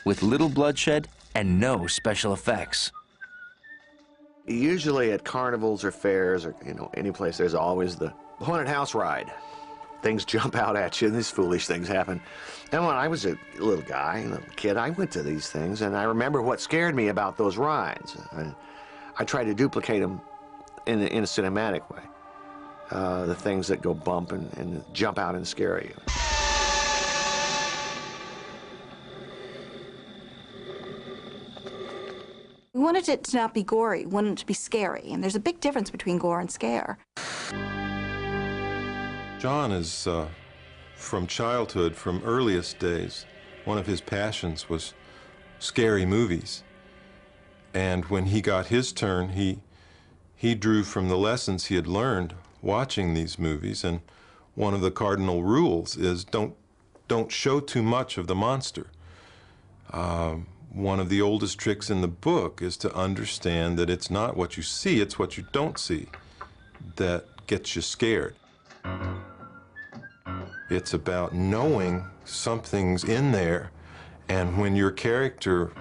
with little bloodshed and no special effects. Usually at carnivals or fairs or, you know, any place, there's always the haunted house ride. Things jump out at you and these foolish things happen. And when I was a little guy, a little kid, I went to these things, and I remember what scared me about those rides. I tried to duplicate them in a cinematic way. The things that go bump and jump out and scare you. We wanted it to not be gory, we wanted it to be scary, and there's a big difference between gore and scare. John is, from childhood, from earliest days, one of his passions was scary movies. And when he got his turn, he drew from the lessons he had learned watching these movies, and one of the cardinal rules is don't show too much of the monster. One of the oldest tricks in the book is to understand that it's not what you see, it's what you don't see that gets you scared. It's about knowing something's in there, and when your character,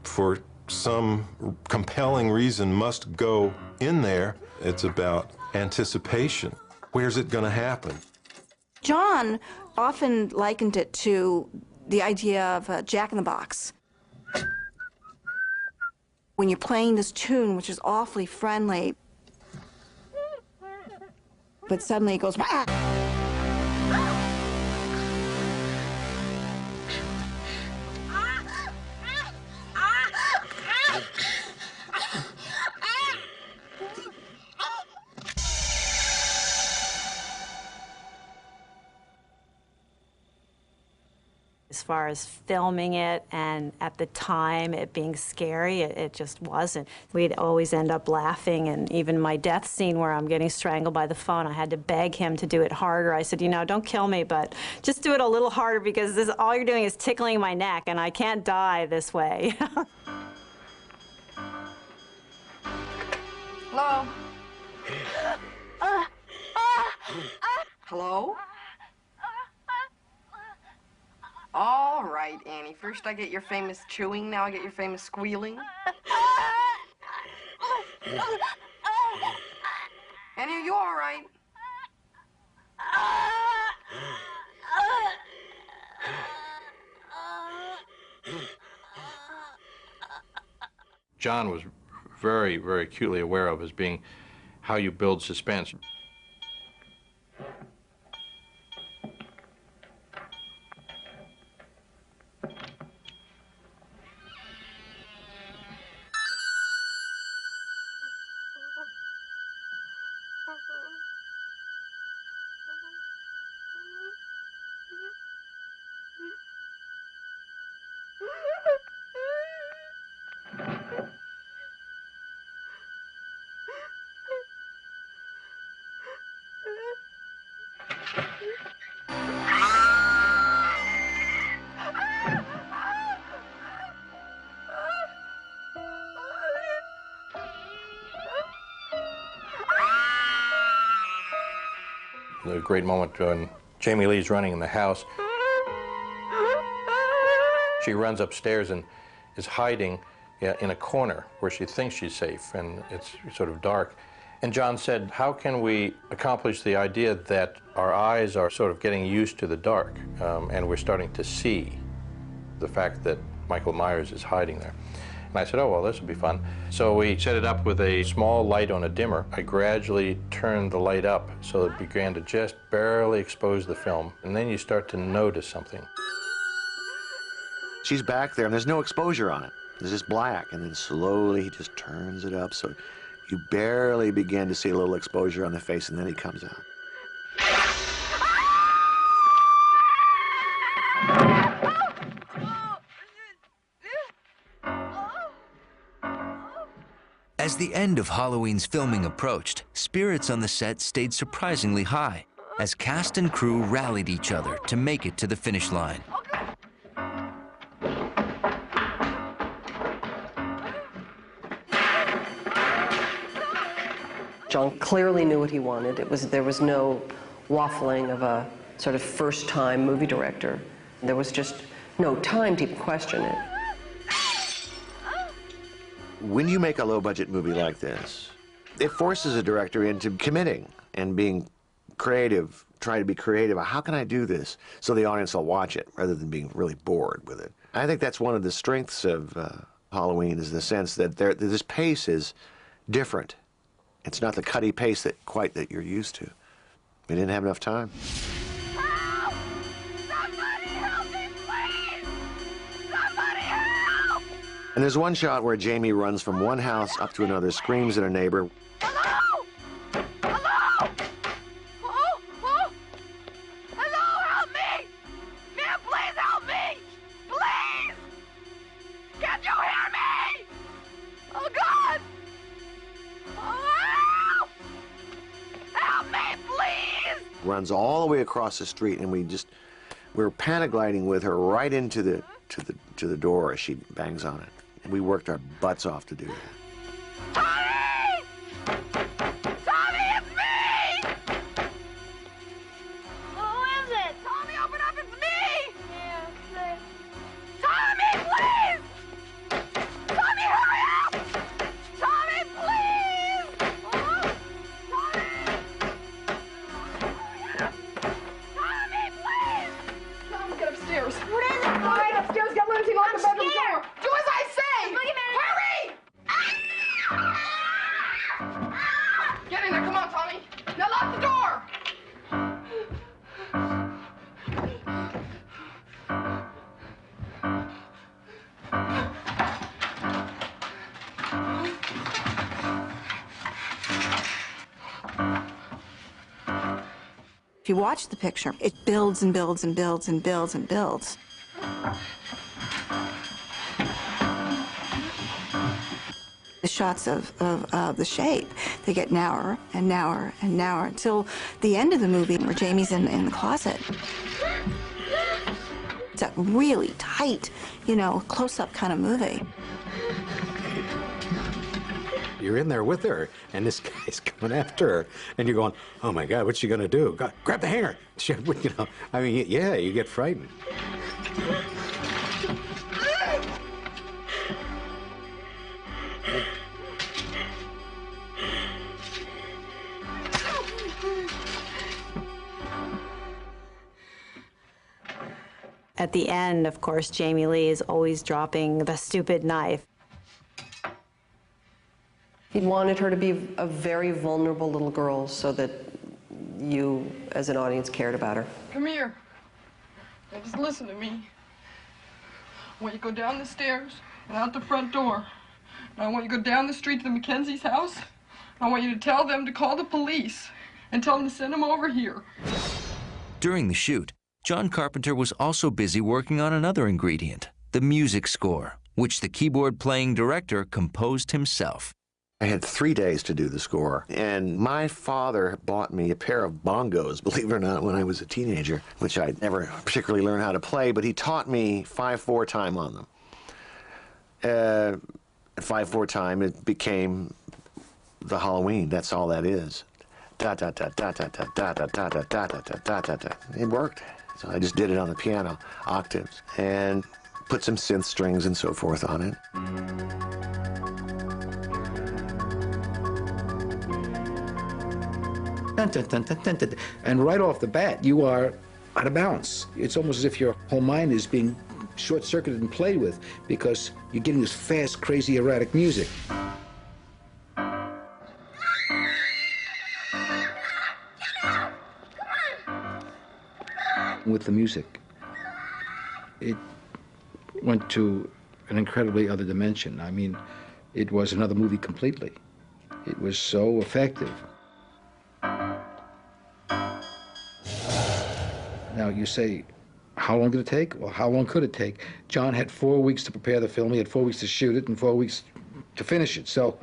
for some compelling reason, must go in there, it's about anticipation. Where's it going to happen? John often likened it to the idea of a Jack-in-the-Box. When you're playing this tune, which is awfully friendly, but suddenly it goes, "Ah!" As far as filming it and at the time it being scary, it just wasn't. We'd always end up laughing, and even my death scene where I'm getting strangled by the phone, I had to beg him to do it harder. I said, you know, don't kill me, but just do it a little harder because this, all you're doing is tickling my neck and I can't die this way. Hello? Hello? All right, Annie. First I get your famous chewing, now I get your famous squealing. Annie, are you all right? John was very, very acutely aware of as being how you build suspense. The great moment when Jamie Lee's running in the house. She runs upstairs and is hiding in a corner where she thinks she's safe, and it's sort of dark. And John said, how can we accomplish the idea that our eyes are sort of getting used to the dark, and we're starting to see the fact that Michael Myers is hiding there? And I said, oh, well, this will be fun. So we set it up with a small light on a dimmer. I gradually turned the light up so it began to just barely expose the film. And then you start to notice something. She's back there, and there's no exposure on it. There's just black, and then slowly he just turns it up so you barely begin to see a little exposure on the face, and then he comes out. As the end of Halloween's filming approached, spirits on the set stayed surprisingly high as cast and crew rallied each other to make it to the finish line. John clearly knew what he wanted. There was no waffling of a sort of first-time movie director. There was just no time to even question it. When you make a low-budget movie like this, it forces a director into committing and being creative, trying to be creative. How can I do this so the audience will watch it rather than being really bored with it? I think that's one of the strengths of Halloween, is the sense that this pace is different. It's not the cutty pace that you're used to. We didn't have enough time. And there's one shot where Jamie runs from one house up to another, screams at a neighbor. Hello! Hello! Oh, oh! Hello, help me! Man, please help me! Please! Can't you hear me? Oh, God! Oh, help me, please! Runs all the way across the street, and we were panic gliding with her right into the to the door as she bangs on it. And we worked our butts off to do that. If you watch the picture, it builds and builds and builds and builds and builds. The shots of the shape, they get narrower and narrower and narrower until the end of the movie where Jamie's in the closet. It's a really tight, you know, close-up kind of movie. You're in there with her, and this guy's coming after her, and you're going, oh my God, what's she gonna do? God, grab the hanger. You know, I mean, yeah, you get frightened. At the end, of course, Jamie Lee is always dropping the stupid knife. He wanted her to be a very vulnerable little girl so that you, as an audience, cared about her. Come here. Now just listen to me. I want you to go down the stairs and out the front door. And I want you to go down the street to the Mackenzie's house. I want you to tell them to call the police and tell them to send them over here. During the shoot, John Carpenter was also busy working on another ingredient, the music score, which the keyboard-playing director composed himself. I had 3 days to do the score, and my father bought me a pair of bongos, believe it or not, when I was a teenager, which I never particularly learned how to play, but he taught me 5/4 time on them. 5/4 time, it became the Halloween. That's all that is. Da da da da da da da da da da da da da da da. It worked. So I just did it on the piano, octaves, and put some synth strings and so forth on it. And right off the bat, you are out of balance. It's almost as if your whole mind is being short-circuited and played with because you're getting this fast, crazy, erratic music. With the music, it went to an incredibly other dimension. I mean, it was another movie completely. It was so effective. Now, you say, how long did it take? Well, how long could it take? John had 4 weeks to prepare the film. He had 4 weeks to shoot it and 4 weeks to finish it. So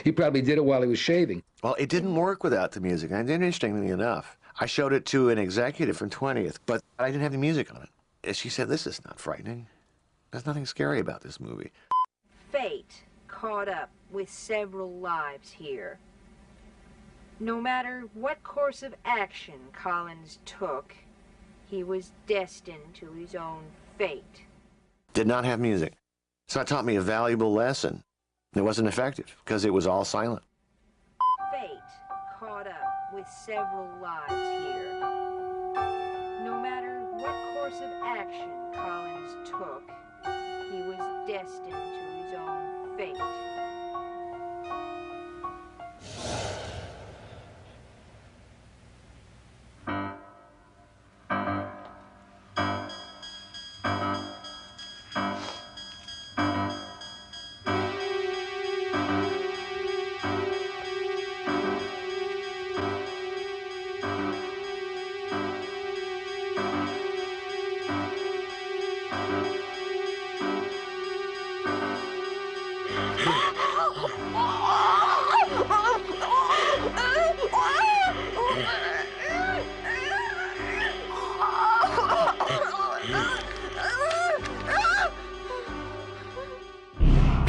he probably did it while he was shaving. Well, it didn't work without the music. And interestingly enough, I showed it to an executive from 20th, but I didn't have the music on it. And she said, this is not frightening. There's nothing scary about this movie. Fate caught up with several lives here. No matter what course of action Collins took, he was destined to his own fate. Did not have music. So that taught me a valuable lesson. It wasn't effective because it was all silent. Fate caught up with several lives here. No matter what course of action Collins took, he was destined to his own fate.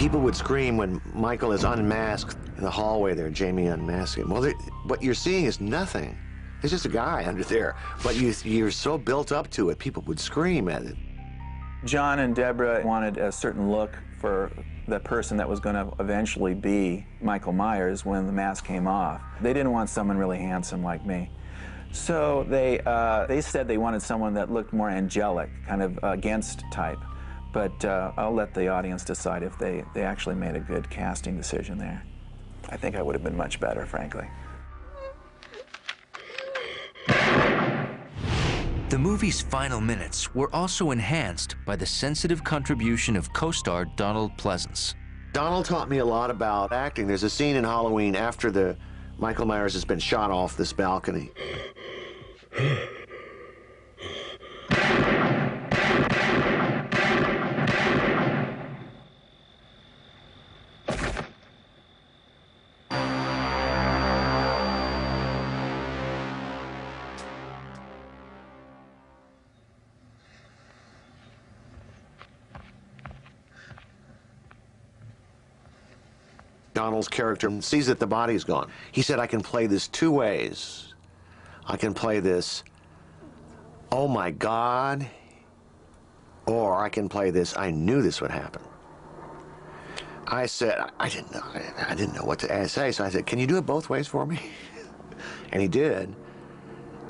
People would scream when Michael is unmasked in the hallway there, Jamie unmasked him. Well, what you're seeing is nothing. It's just a guy under there. But you're so built up to it, people would scream at it. John and Deborah wanted a certain look for the person that was going to eventually be Michael Myers when the mask came off. They didn't want someone really handsome like me. So they said they wanted someone that looked more angelic, kind of against type. But I'll let the audience decide if they actually made a good casting decision there. I think I would have been much better, frankly. The movie's final minutes were also enhanced by the sensitive contribution of co-star Donald Pleasence. Donald taught me a lot about acting. There's a scene in Halloween after Michael Myers has been shot off this balcony. Donald's character sees that the body's gone. He said, I can play this two ways. I can play this, oh my God, or I can play this, I knew this would happen. I said, I didn't know what to say, so I said, can you do it both ways for me? And he did.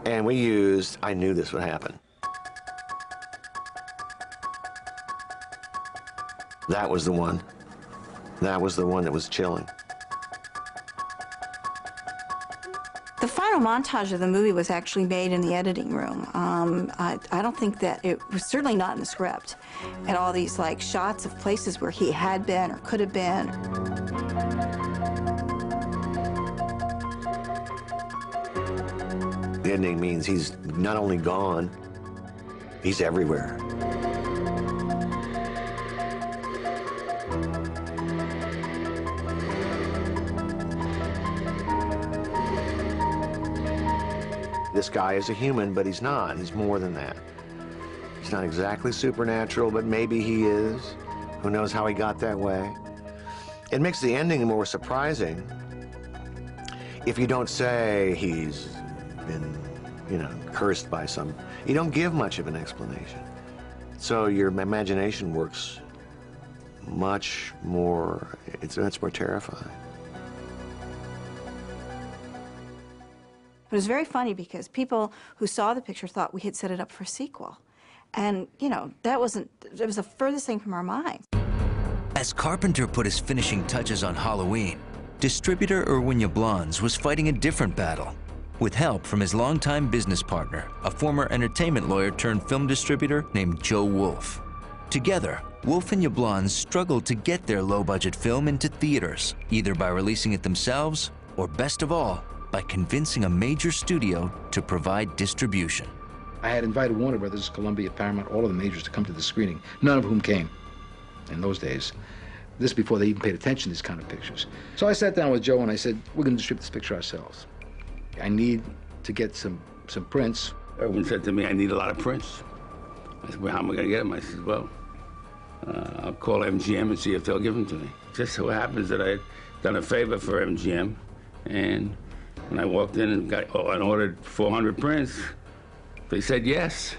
And we used, I knew this would happen. That was the one. That was the one that was chilling. The final montage of the movie was actually made in the editing room. I don't think that it was certainly not in the script. And all these like shots of places where he had been or could have been. The ending means he's not only gone, he's everywhere. This guy is a human, but he's not. He's more than that. He's not exactly supernatural, but maybe he is. Who knows how he got that way? It makes the ending more surprising if you don't say he's been, cursed by some. You don't give much of an explanation. So your imagination works much more, it's more terrifying. It was very funny because people who saw the picture thought we had set it up for a sequel. And, it was the furthest thing from our minds. As Carpenter put his finishing touches on Halloween, distributor Irwin Yablans was fighting a different battle, with help from his longtime business partner, a former entertainment lawyer turned film distributor named Joe Wolfe. Together, Wolfe and Yablans struggled to get their low-budget film into theaters, either by releasing it themselves or, best of all, by convincing a major studio to provide distribution. I had invited Warner Brothers, Columbia, Paramount, all of the majors to come to the screening, none of whom came in those days. This before they even paid attention to these kind of pictures. So I sat down with Joe and I said, we're going to distribute this picture ourselves. I need to get some prints. Irwin said to me, I need a lot of prints. I said, well, how am I going to get them? I said, well, I'll call MGM and see if they'll give them to me. Just so happens that I had done a favor for MGM, and when I walked in and ordered 400 prints, they said yes.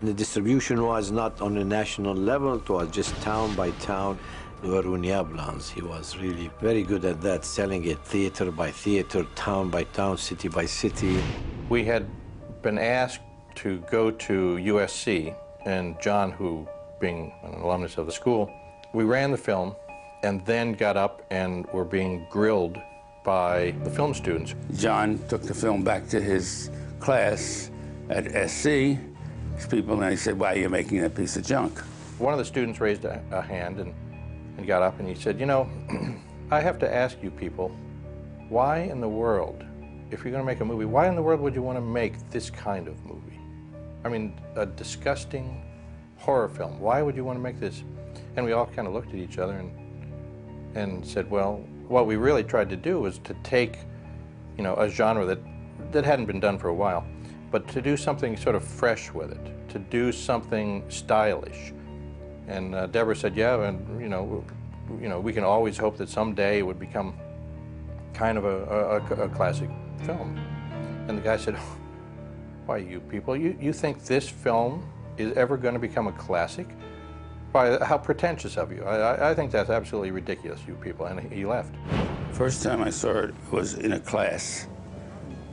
The distribution was not on a national level, it was just town by town. Irwin Yablans, he was really very good at that, selling it theater by theater, town by town, city by city. We had been asked to go to USC, and John, who being an alumnus of the school, we ran the film and then got up and were being grilled by the film students. John took the film back to his class at SC, his people, and he said, why are you making that piece of junk? One of the students raised a hand and got up and he said, I have to ask you people, why in the world, if you're going to make a movie, why in the world would you want to make this kind of movie? I mean, a disgusting horror film. Why would you want to make this? And we all kind of looked at each other and said, well, what we really tried to do was to take, a genre that hadn't been done for a while, but to do something sort of fresh with it, to do something stylish. And Deborah said, yeah, and you know, we can always hope that someday it would become kind of a classic film. And the guy said, why, you people, you think this film is ever going to become a classic? Why, how pretentious of you. I think that's absolutely ridiculous, you people, and he left. First time I saw it was in a class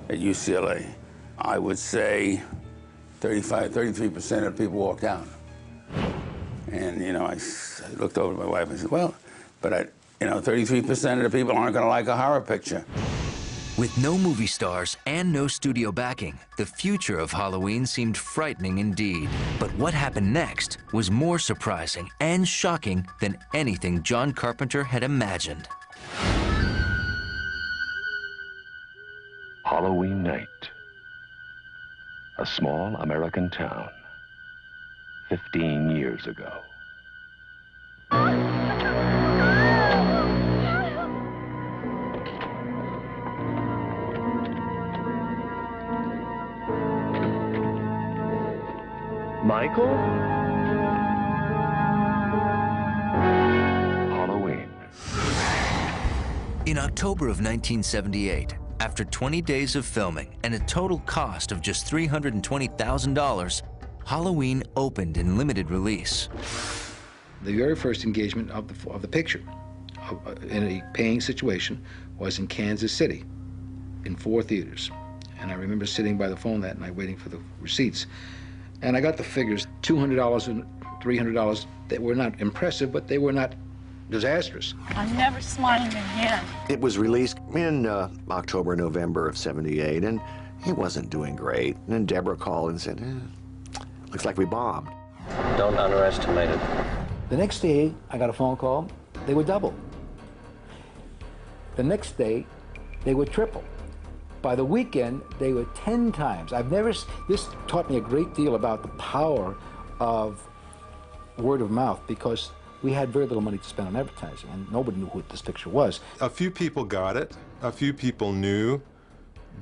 at UCLA. I would say 33% of people walked out. And, you know, I looked over at my wife and said, well, but you know, 33% of the people aren't going to like a horror picture. With no movie stars and no studio backing, the future of Halloween seemed frightening indeed. But what happened next was more surprising and shocking than anything John Carpenter had imagined. Halloween night. A small American town. 15 years ago. Michael? Halloween. In October of 1978, after 20 days of filming and a total cost of just $320,000, Halloween opened in limited release. The very first engagement of the picture in a paying situation was in Kansas City, in 4 theaters. And I remember sitting by the phone that night waiting for the receipts. And I got the figures, $200 and $300. They were not impressive, but they were not disastrous. I'm never smiling again. It was released in October, November of '78, and it wasn't doing great. And then Deborah called and said, looks like we bombed. Don't underestimate it. The next day, I got a phone call. They were double. The next day, they were triple. By the weekend, they were 10 times. This taught me a great deal about the power of word of mouth, because we had very little money to spend on advertising, and nobody knew who this picture was. A few people got it. A few people knew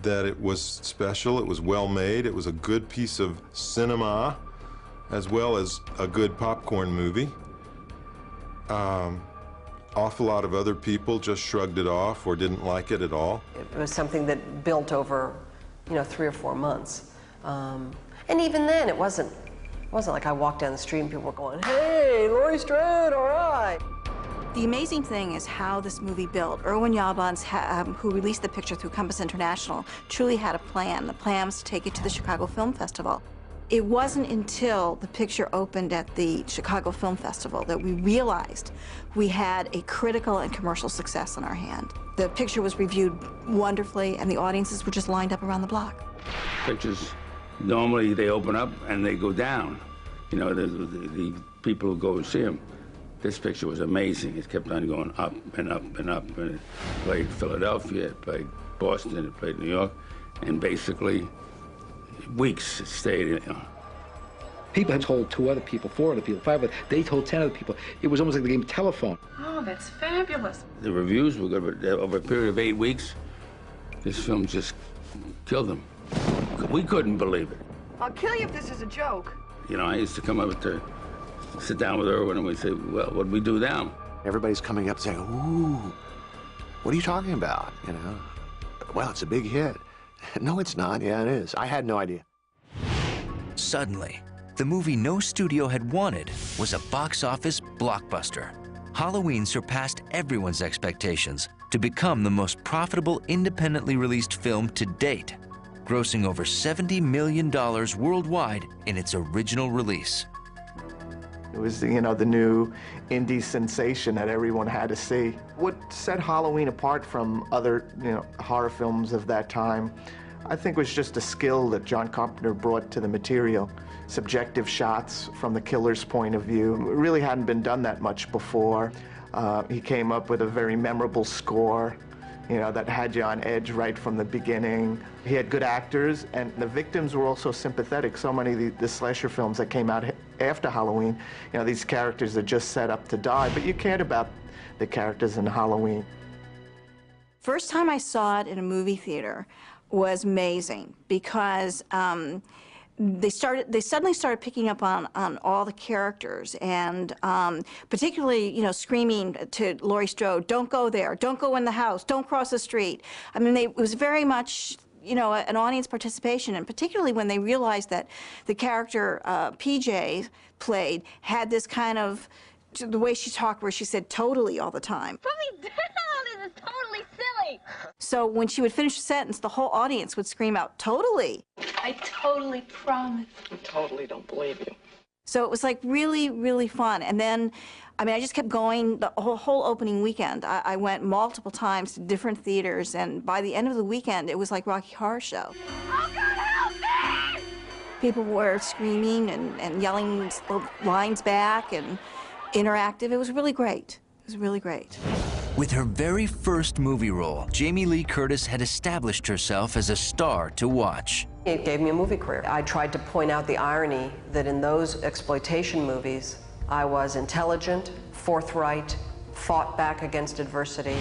that it was special, it was well made, it was a good piece of cinema, as well as a good popcorn movie. Awful lot of other people just shrugged it off or didn't like it at all. It was something that built over, 3 or 4 months. And even then, it wasn't like I walked down the street and people were going, hey, Laurie Strode, all right. The amazing thing is how this movie built. Irwin Yablans, who released the picture through Compass International, truly had a plan. The plan was to take it to the Chicago Film Festival. It wasn't until the picture opened at the Chicago Film Festival that we realized we had a critical and commercial success in our hand. The picture was reviewed wonderfully, and the audiences were just lined up around the block. Pictures, normally they open up and they go down. You know, the people who go and see them. This picture was amazing. It kept on going up and up and up. And it played Philadelphia, it played Boston, it played New York, and basically weeks it stayed. People had told 2 other people, 4 other people, 5 other. They told 10 other people. It was almost like the game of telephone. Oh, that's fabulous. The reviews were good, but over a period of 8 weeks, this film just killed them. We couldn't believe it. I'll kill you if this is a joke. You know, I used to come up to sit down with Irwin and we'd say, well, what do we do now? Everybody's coming up saying, ooh, what are you talking about? Well, it's a big hit. No, it's not. Yeah, it is. I had no idea. Suddenly, the movie no studio had wanted was a box office blockbuster. Halloween surpassed everyone's expectations to become the most profitable independently released film to date, grossing over $70 million worldwide in its original release. It was, the new indie sensation that everyone had to see. What set Halloween apart from other, horror films of that time, I think was just a skill that John Carpenter brought to the material. Subjective shots from the killer's point of view. It really hadn't been done that much before. He came up with a very memorable score, that had you on edge right from the beginning. He had good actors, and the victims were also sympathetic. So many of the slasher films that came out after Halloween, these characters are just set up to die, but you cared about the characters in Halloween. First time I saw it in a movie theater was amazing because they suddenly started picking up on all the characters, and particularly, you know, screaming to Laurie Strode, "Don't go there! Don't go in the house! Don't cross the street!" I mean, it was very much, you know, an audience participation, and particularly when they realized that the character PJ played had this kind of, the way she talked, where she said "totally" all the time. Put me down! This is totally silly! So when she would finish a sentence, the whole audience would scream out, "Totally!" I totally promise. I totally don't believe you. So it was like really, really fun. And then, I mean, I just kept going the whole opening weekend. I went multiple times to different theaters, and by the end of the weekend, it was like Rocky Horror Show. Oh, God, help me! People were screaming and yelling lines back and interactive. It was really great. It was really great. With her very first movie role, Jamie Lee Curtis had established herself as a star to watch. It gave me a movie career. I tried to point out the irony that in those exploitation movies, I was intelligent, forthright, fought back against adversity.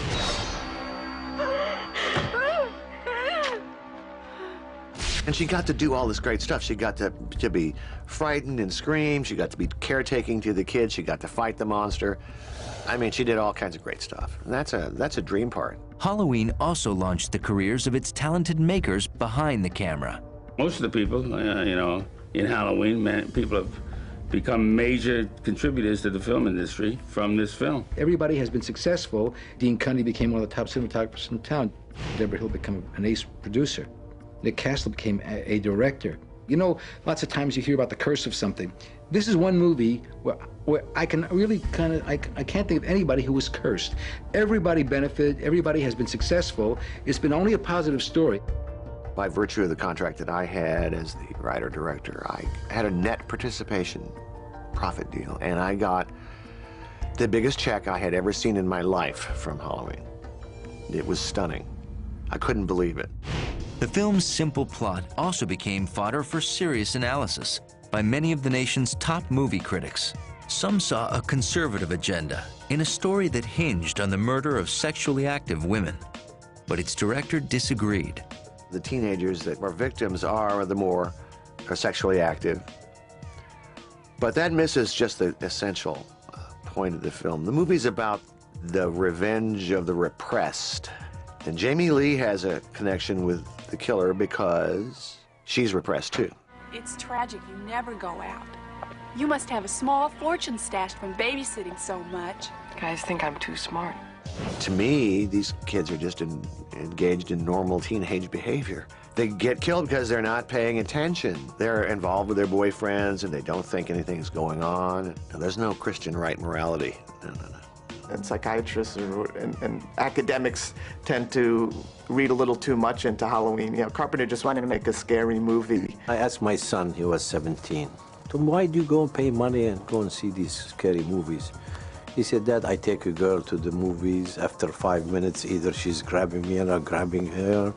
And she got to do all this great stuff. She got to be frightened and scream. She got to be caretaking to the kids. She got to fight the monster. I mean, she did all kinds of great stuff. And that's a dream part. Halloween also launched the careers of its talented makers behind the camera. Most of the people, you know, in Halloween, people have become major contributors to the film industry from this film. Everybody has been successful. Dean Cundy became one of the top cinematographers in town. Deborah Hill became an ace producer. Nick Castle became a director. You know, lots of times you hear about the curse of something. This is one movie where I can really kind of, I can't think of anybody who was cursed. Everybody benefited, everybody has been successful. It's been only a positive story. By virtue of the contract that I had as the writer-director, I had a net participation profit deal, and I got the biggest check I had ever seen in my life from Halloween. It was stunning. I couldn't believe it. The film's simple plot also became fodder for serious analysis by many of the nation's top movie critics. Some saw a conservative agenda in a story that hinged on the murder of sexually active women. But its director disagreed. The teenagers that were victims are sexually active. But that misses just the essential point of the film. The movie's about the revenge of the repressed. And Jamie Lee has a connection with the killer because she's repressed too. It's tragic you never go out. You must have a small fortune stashed from babysitting so much. Guys think I'm too smart. To me, these kids are just engaged in normal teenage behavior. They get killed because they're not paying attention. They're involved with their boyfriends and they don't think anything's going on. There's no Christian right morality. No. And psychiatrists and academics tend to read a little too much into Halloween. You know, Carpenter just wanted to make a scary movie. I asked my son, he was 17, why do you go and pay money and go and see these scary movies? He said, Dad, I take a girl to the movies. After 5 minutes, either she's grabbing me or I'm grabbing her.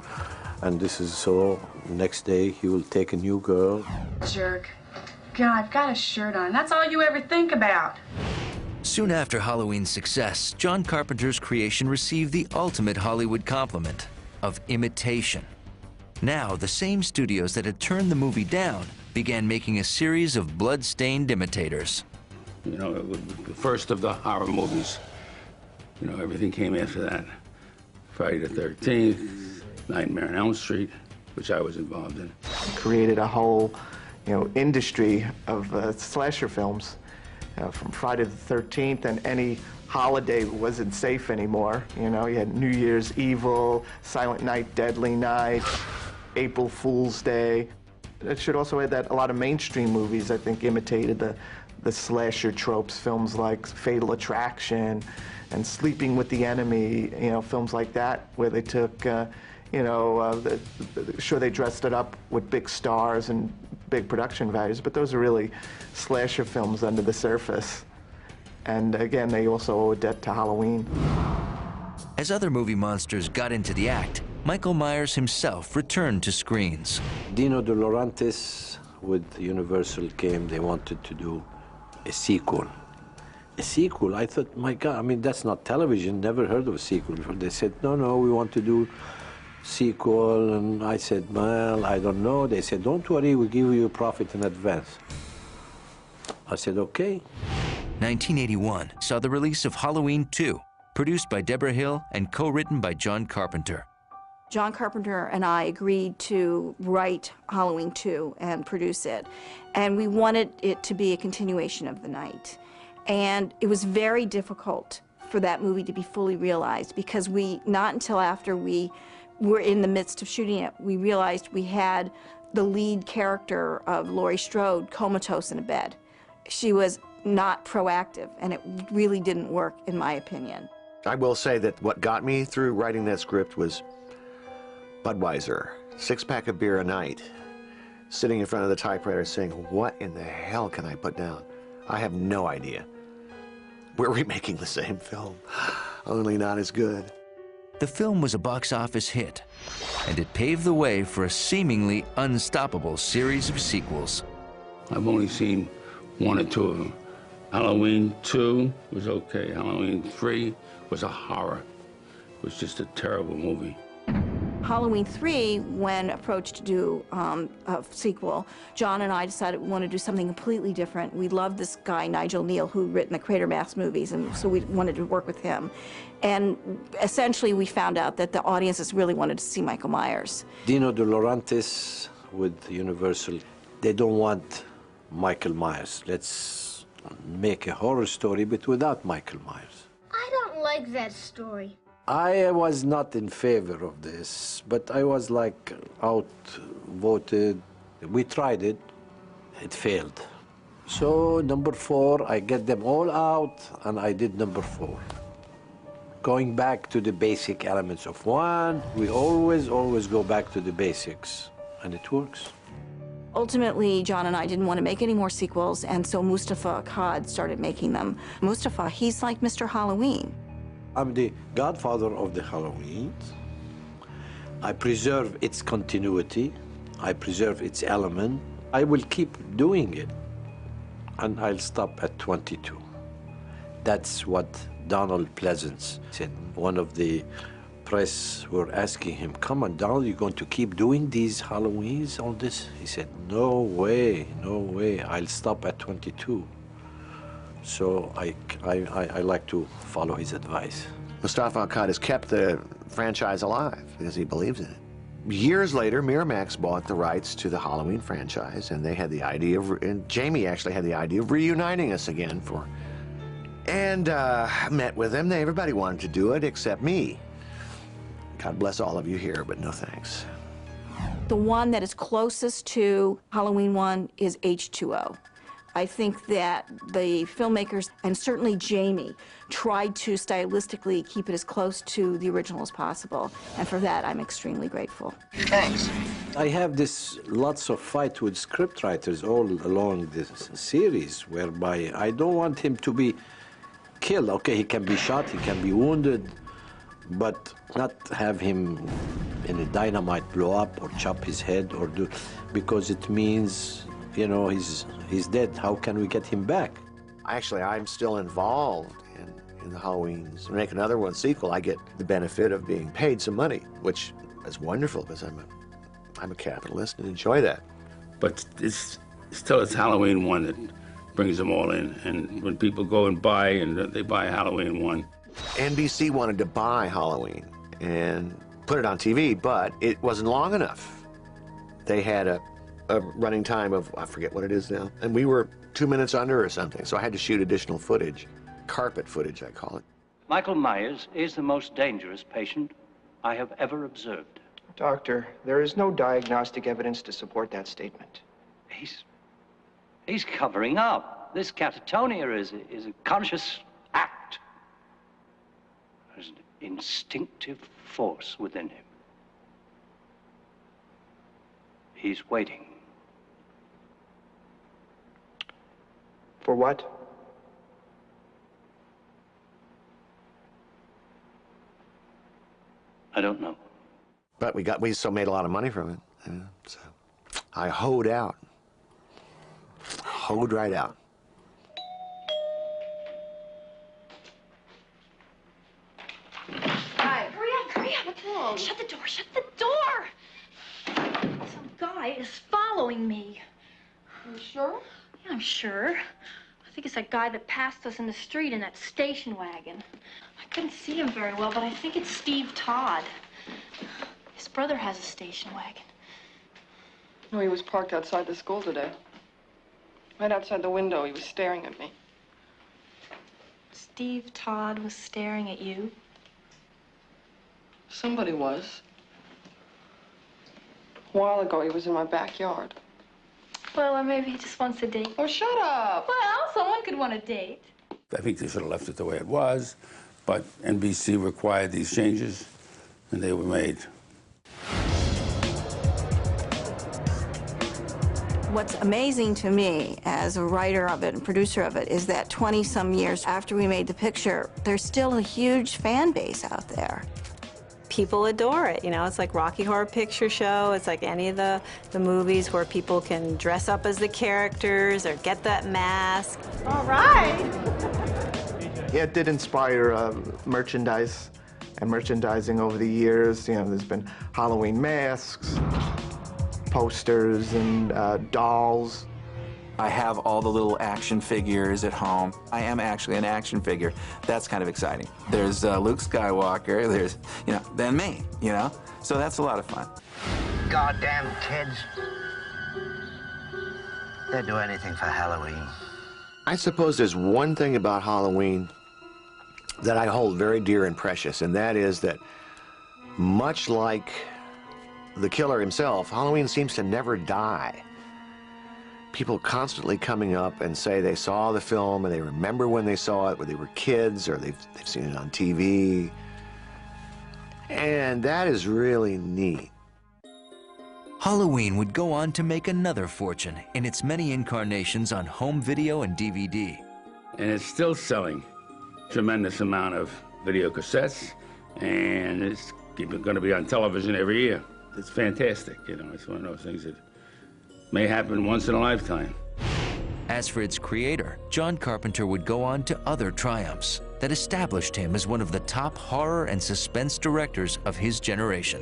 And this is so, next day he will take a new girl. Jerk. God, I've got a shirt on. That's all you ever think about. Soon after Halloween's success, John Carpenter's creation received the ultimate Hollywood compliment of imitation. Now, the same studios that had turned the movie down began making a series of blood-stained imitators. You know, it was the first of the horror movies. You know, everything came after that. Friday the 13th, Nightmare on Elm Street, which I was involved in. Created a whole, industry of slasher films. From Friday the 13th, and any holiday wasn't safe anymore. You had New Year's Evil, Silent Night, Deadly Night, April Fool's Day. It should also add that a lot of mainstream movies, I think, imitated the slasher tropes, films like Fatal Attraction and Sleeping with the Enemy, films like that, where they took, sure, they dressed it up with big stars and big production values, but those are really slasher films under the surface. And again, they also owe a debt to Halloween. As other movie monsters got into the act, Michael Myers himself returned to screens. Dino De Laurentiis with Universal came, they wanted to do a sequel. A sequel, I thought, my God, that's not television, never heard of a sequel before. They said, no, we want to do sequel, and I said, well, I don't know. They said, don't worry, we'll give you profit in advance. I said, okay. 1981 saw the release of Halloween 2, produced by Deborah Hill and co-written by John Carpenter. John Carpenter and I agreed to write Halloween 2 and produce it. And we wanted it to be a continuation of the night. And it was very difficult for that movie to be fully realized because not until after we were in the midst of shooting it, we realized we had the lead character of Laurie Strode comatose in a bed. She was not proactive, and it really didn't work, in my opinion. I will say that what got me through writing that script was Budweiser, 6-pack of beer a night, sitting in front of the typewriter saying, what in the hell can I put down? I have no idea. We're remaking the same film, only not as good. The film was a box office hit, and it paved the way for a seemingly unstoppable series of sequels. I've only seen 1 or 2 of them. Halloween 2 was okay. Halloween 3 was a horror. It was just a terrible movie. Halloween 3, when approached to do a sequel, John and I decided we wanted to do something completely different. We loved this guy, Nigel Neal, who'd written the Cratermass movies, and so we wanted to work with him. And essentially, we found out that the audiences really wanted to see Michael Myers. Dino De Laurentiis with Universal, they don't want Michael Myers. Let's make a horror story, but without Michael Myers. I don't like that story. I was not in favor of this, but I was like outvoted. We tried it, it failed. So number 4, I get them all out, and I did number 4. Going back to the basic elements of 1, we always go back to the basics, and it works. Ultimately, John and I didn't want to make any more sequels, and so Mustafa Akkad started making them. Mustafa, he's like Mr. Halloween. I'm the godfather of the Halloween. I preserve its continuity. I preserve its element. I will keep doing it, and I'll stop at 22. That's what Donald Pleasance said. One of the press were asking him, come on, Donald, you're going to keep doing these Halloweens, all this? He said, no way, no way. I'll stop at 22. So I like to follow his advice. Mustafa Akkad has kept the franchise alive because he believes in it. Years later, Miramax bought the rights to the Halloween franchise, and they had the idea of, and Jamie actually had the idea of reuniting us again and met with them. Everybody wanted to do it except me. God bless all of you here, but no thanks. The one that is closest to Halloween 1 is H2O. I think that the filmmakers, and certainly Jamie, tried to stylistically keep it as close to the original as possible. And for that, I'm extremely grateful. Thanks. I have lots of fight with scriptwriters all along this series, whereby I don't want him to be killed. Okay, he can be shot, he can be wounded, but not have him in a dynamite blow up or chop his head or do, because it means, you know, he's dead. How can we get him back? Actually, I'm still involved in the Halloweens. Make another one sequel, I get the benefit of being paid some money, which is wonderful because I'm a capitalist and enjoy that. But it's Halloween 1 that brings them all in. And when people go and buy, and they buy Halloween 1. NBC wanted to buy Halloween and put it on TV, but it wasn't long enough. They had a running time of, I forget what it is now, and we were 2 minutes under or something, so I had to shoot additional footage. Carpet footage, I call it. Michael Myers is the most dangerous patient I have ever observed. Doctor, there is no diagnostic evidence to support that statement. He's covering up. This catatonia is a conscious act. There's an instinctive force within him. He's waiting. For what? I don't know. But we still made a lot of money from it. You know, so I hoed out. Hoed right out. Hi. Hurry up, hurry up. What's wrong? Shut the door, shut the door. guy is following me. You sure? Yeah, I'm sure. I think it's that guy that passed us in the street in that station wagon. I couldn't see him very well, but I think it's Steve Todd. His brother has a station wagon. No, he was parked outside the school today. Right outside the window, he was staring at me. Steve Todd was staring at you? Somebody was. A while ago, he was in my backyard. Well, or maybe he just wants a date. Oh, shut up! Well, someone could want a date. I think they should have left it the way it was, but NBC required these changes, and they were made. What's amazing to me as a writer of it and producer of it is that 20-some years after we made the picture, there's still a huge fan base out there. People adore it, you know, it's like Rocky Horror Picture Show, it's like any of the movies where people can dress up as the characters or get that mask. All right. Yeah, it did inspire merchandise and merchandising over the years. You know, there's been Halloween masks, posters, and dolls. I have all the little action figures at home. I am actually an action figure. That's kind of exciting. There's Luke Skywalker, there's, you know, then me, you know? So that's a lot of fun. Goddamn kids. They'd do anything for Halloween. I suppose there's one thing about Halloween that I hold very dear and precious, and that is that much like the killer himself, Halloween seems to never die. People constantly coming up and say they saw the film and they remember when they saw it, when they were kids, or they've seen it on TV. And that is really neat. Halloween would go on to make another fortune in its many incarnations on home video and DVD. And it's still selling tremendous amount of video cassettes, and it's going to be on television every year. It's fantastic, you know, it's one of those things that may happen once in a lifetime. As for its creator, John Carpenter would go on to other triumphs that established him as one of the top horror and suspense directors of his generation.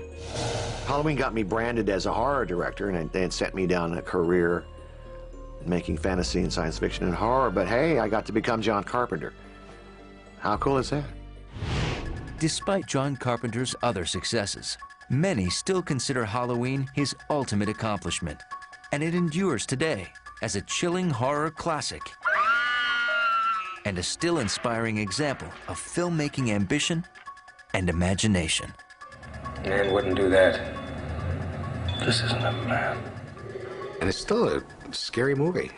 Halloween got me branded as a horror director, and they had set me down a career making fantasy and science fiction and horror, but hey, I got to become John Carpenter. How cool is that? Despite John Carpenter's other successes, many still consider Halloween his ultimate accomplishment, and it endures today as a chilling horror classic and a still inspiring example of filmmaking ambition and imagination. Man wouldn't do that. This isn't a man. And it's still a scary movie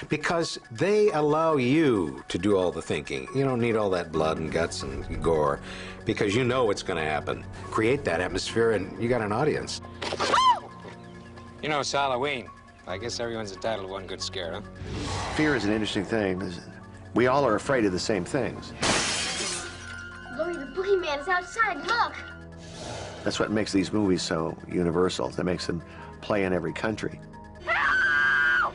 because they allow you to do all the thinking. You don't need all that blood and guts and gore because you know what's going to happen. Create that atmosphere and you got an audience. You know, it's Halloween. I guess everyone's entitled to one good scare, huh? Fear is an interesting thing. We all are afraid of the same things. Lori, the boogeyman is outside. Look. That's what makes these movies so universal. That makes them play in every country. Help!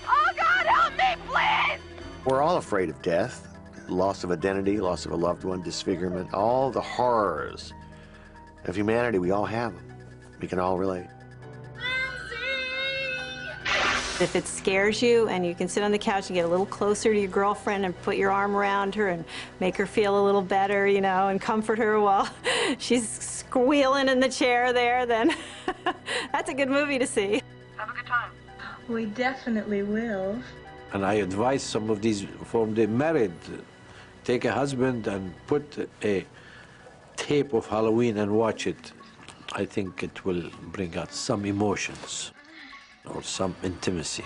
Oh, God, help me, please! We're all afraid of death, loss of identity, loss of a loved one, disfigurement, all the horrors of humanity. We all have them. We can all relate. If it scares you and you can sit on the couch and get a little closer to your girlfriend and put your arm around her and make her feel a little better, you know, and comfort her while she's squealing in the chair there, then that's a good movie to see. Have a good time. We definitely will. And I advise some of these, from the married, take a husband and put a tape of Halloween and watch it. I think it will bring out some emotions or some intimacy.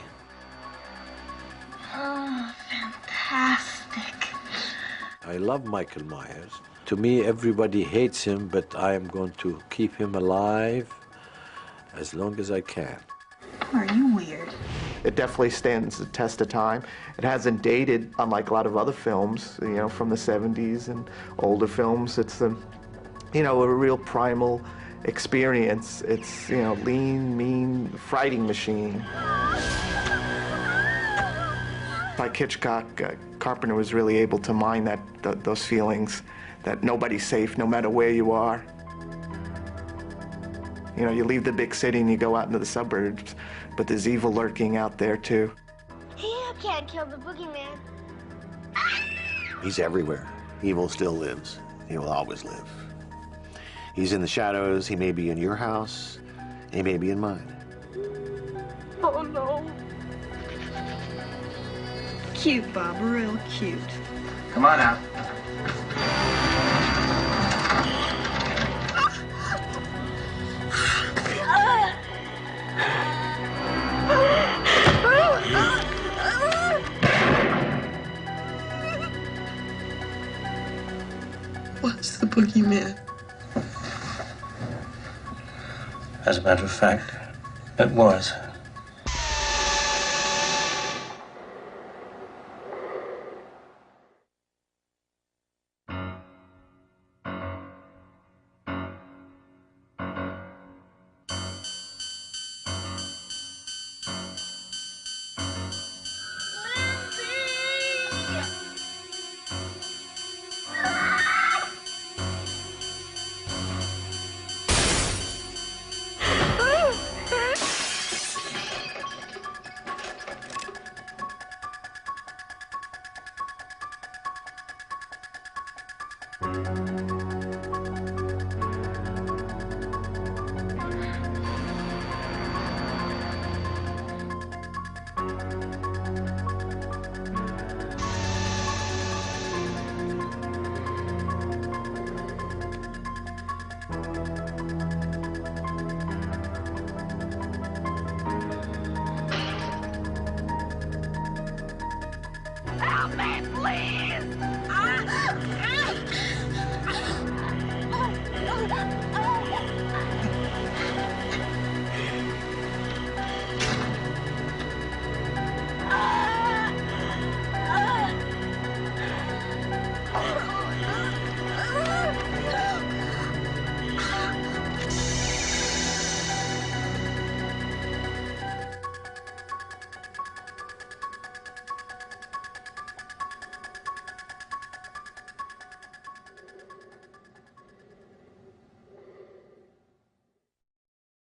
Oh, fantastic. I love Michael Myers. To me, everybody hates him, but I am going to keep him alive as long as I can. Are you weird? It definitely stands the test of time. It hasn't dated, unlike a lot of other films, you know, from the 70s and older films. It's a, you know, a real primal experience. It's, you know, lean, mean, fighting machine. Like Hitchcock, Carpenter was really able to mine those feelings that nobody's safe no matter where you are. You know, you leave the big city and you go out into the suburbs, but there's evil lurking out there too. You can't kill the boogeyman. He's everywhere. Evil still lives. He will always live. He's in the shadows. He may be in your house. He may be in mine. Oh, no. Cute, Bob, real cute. Come on out. Was the boogeyman? As a matter of fact, it was.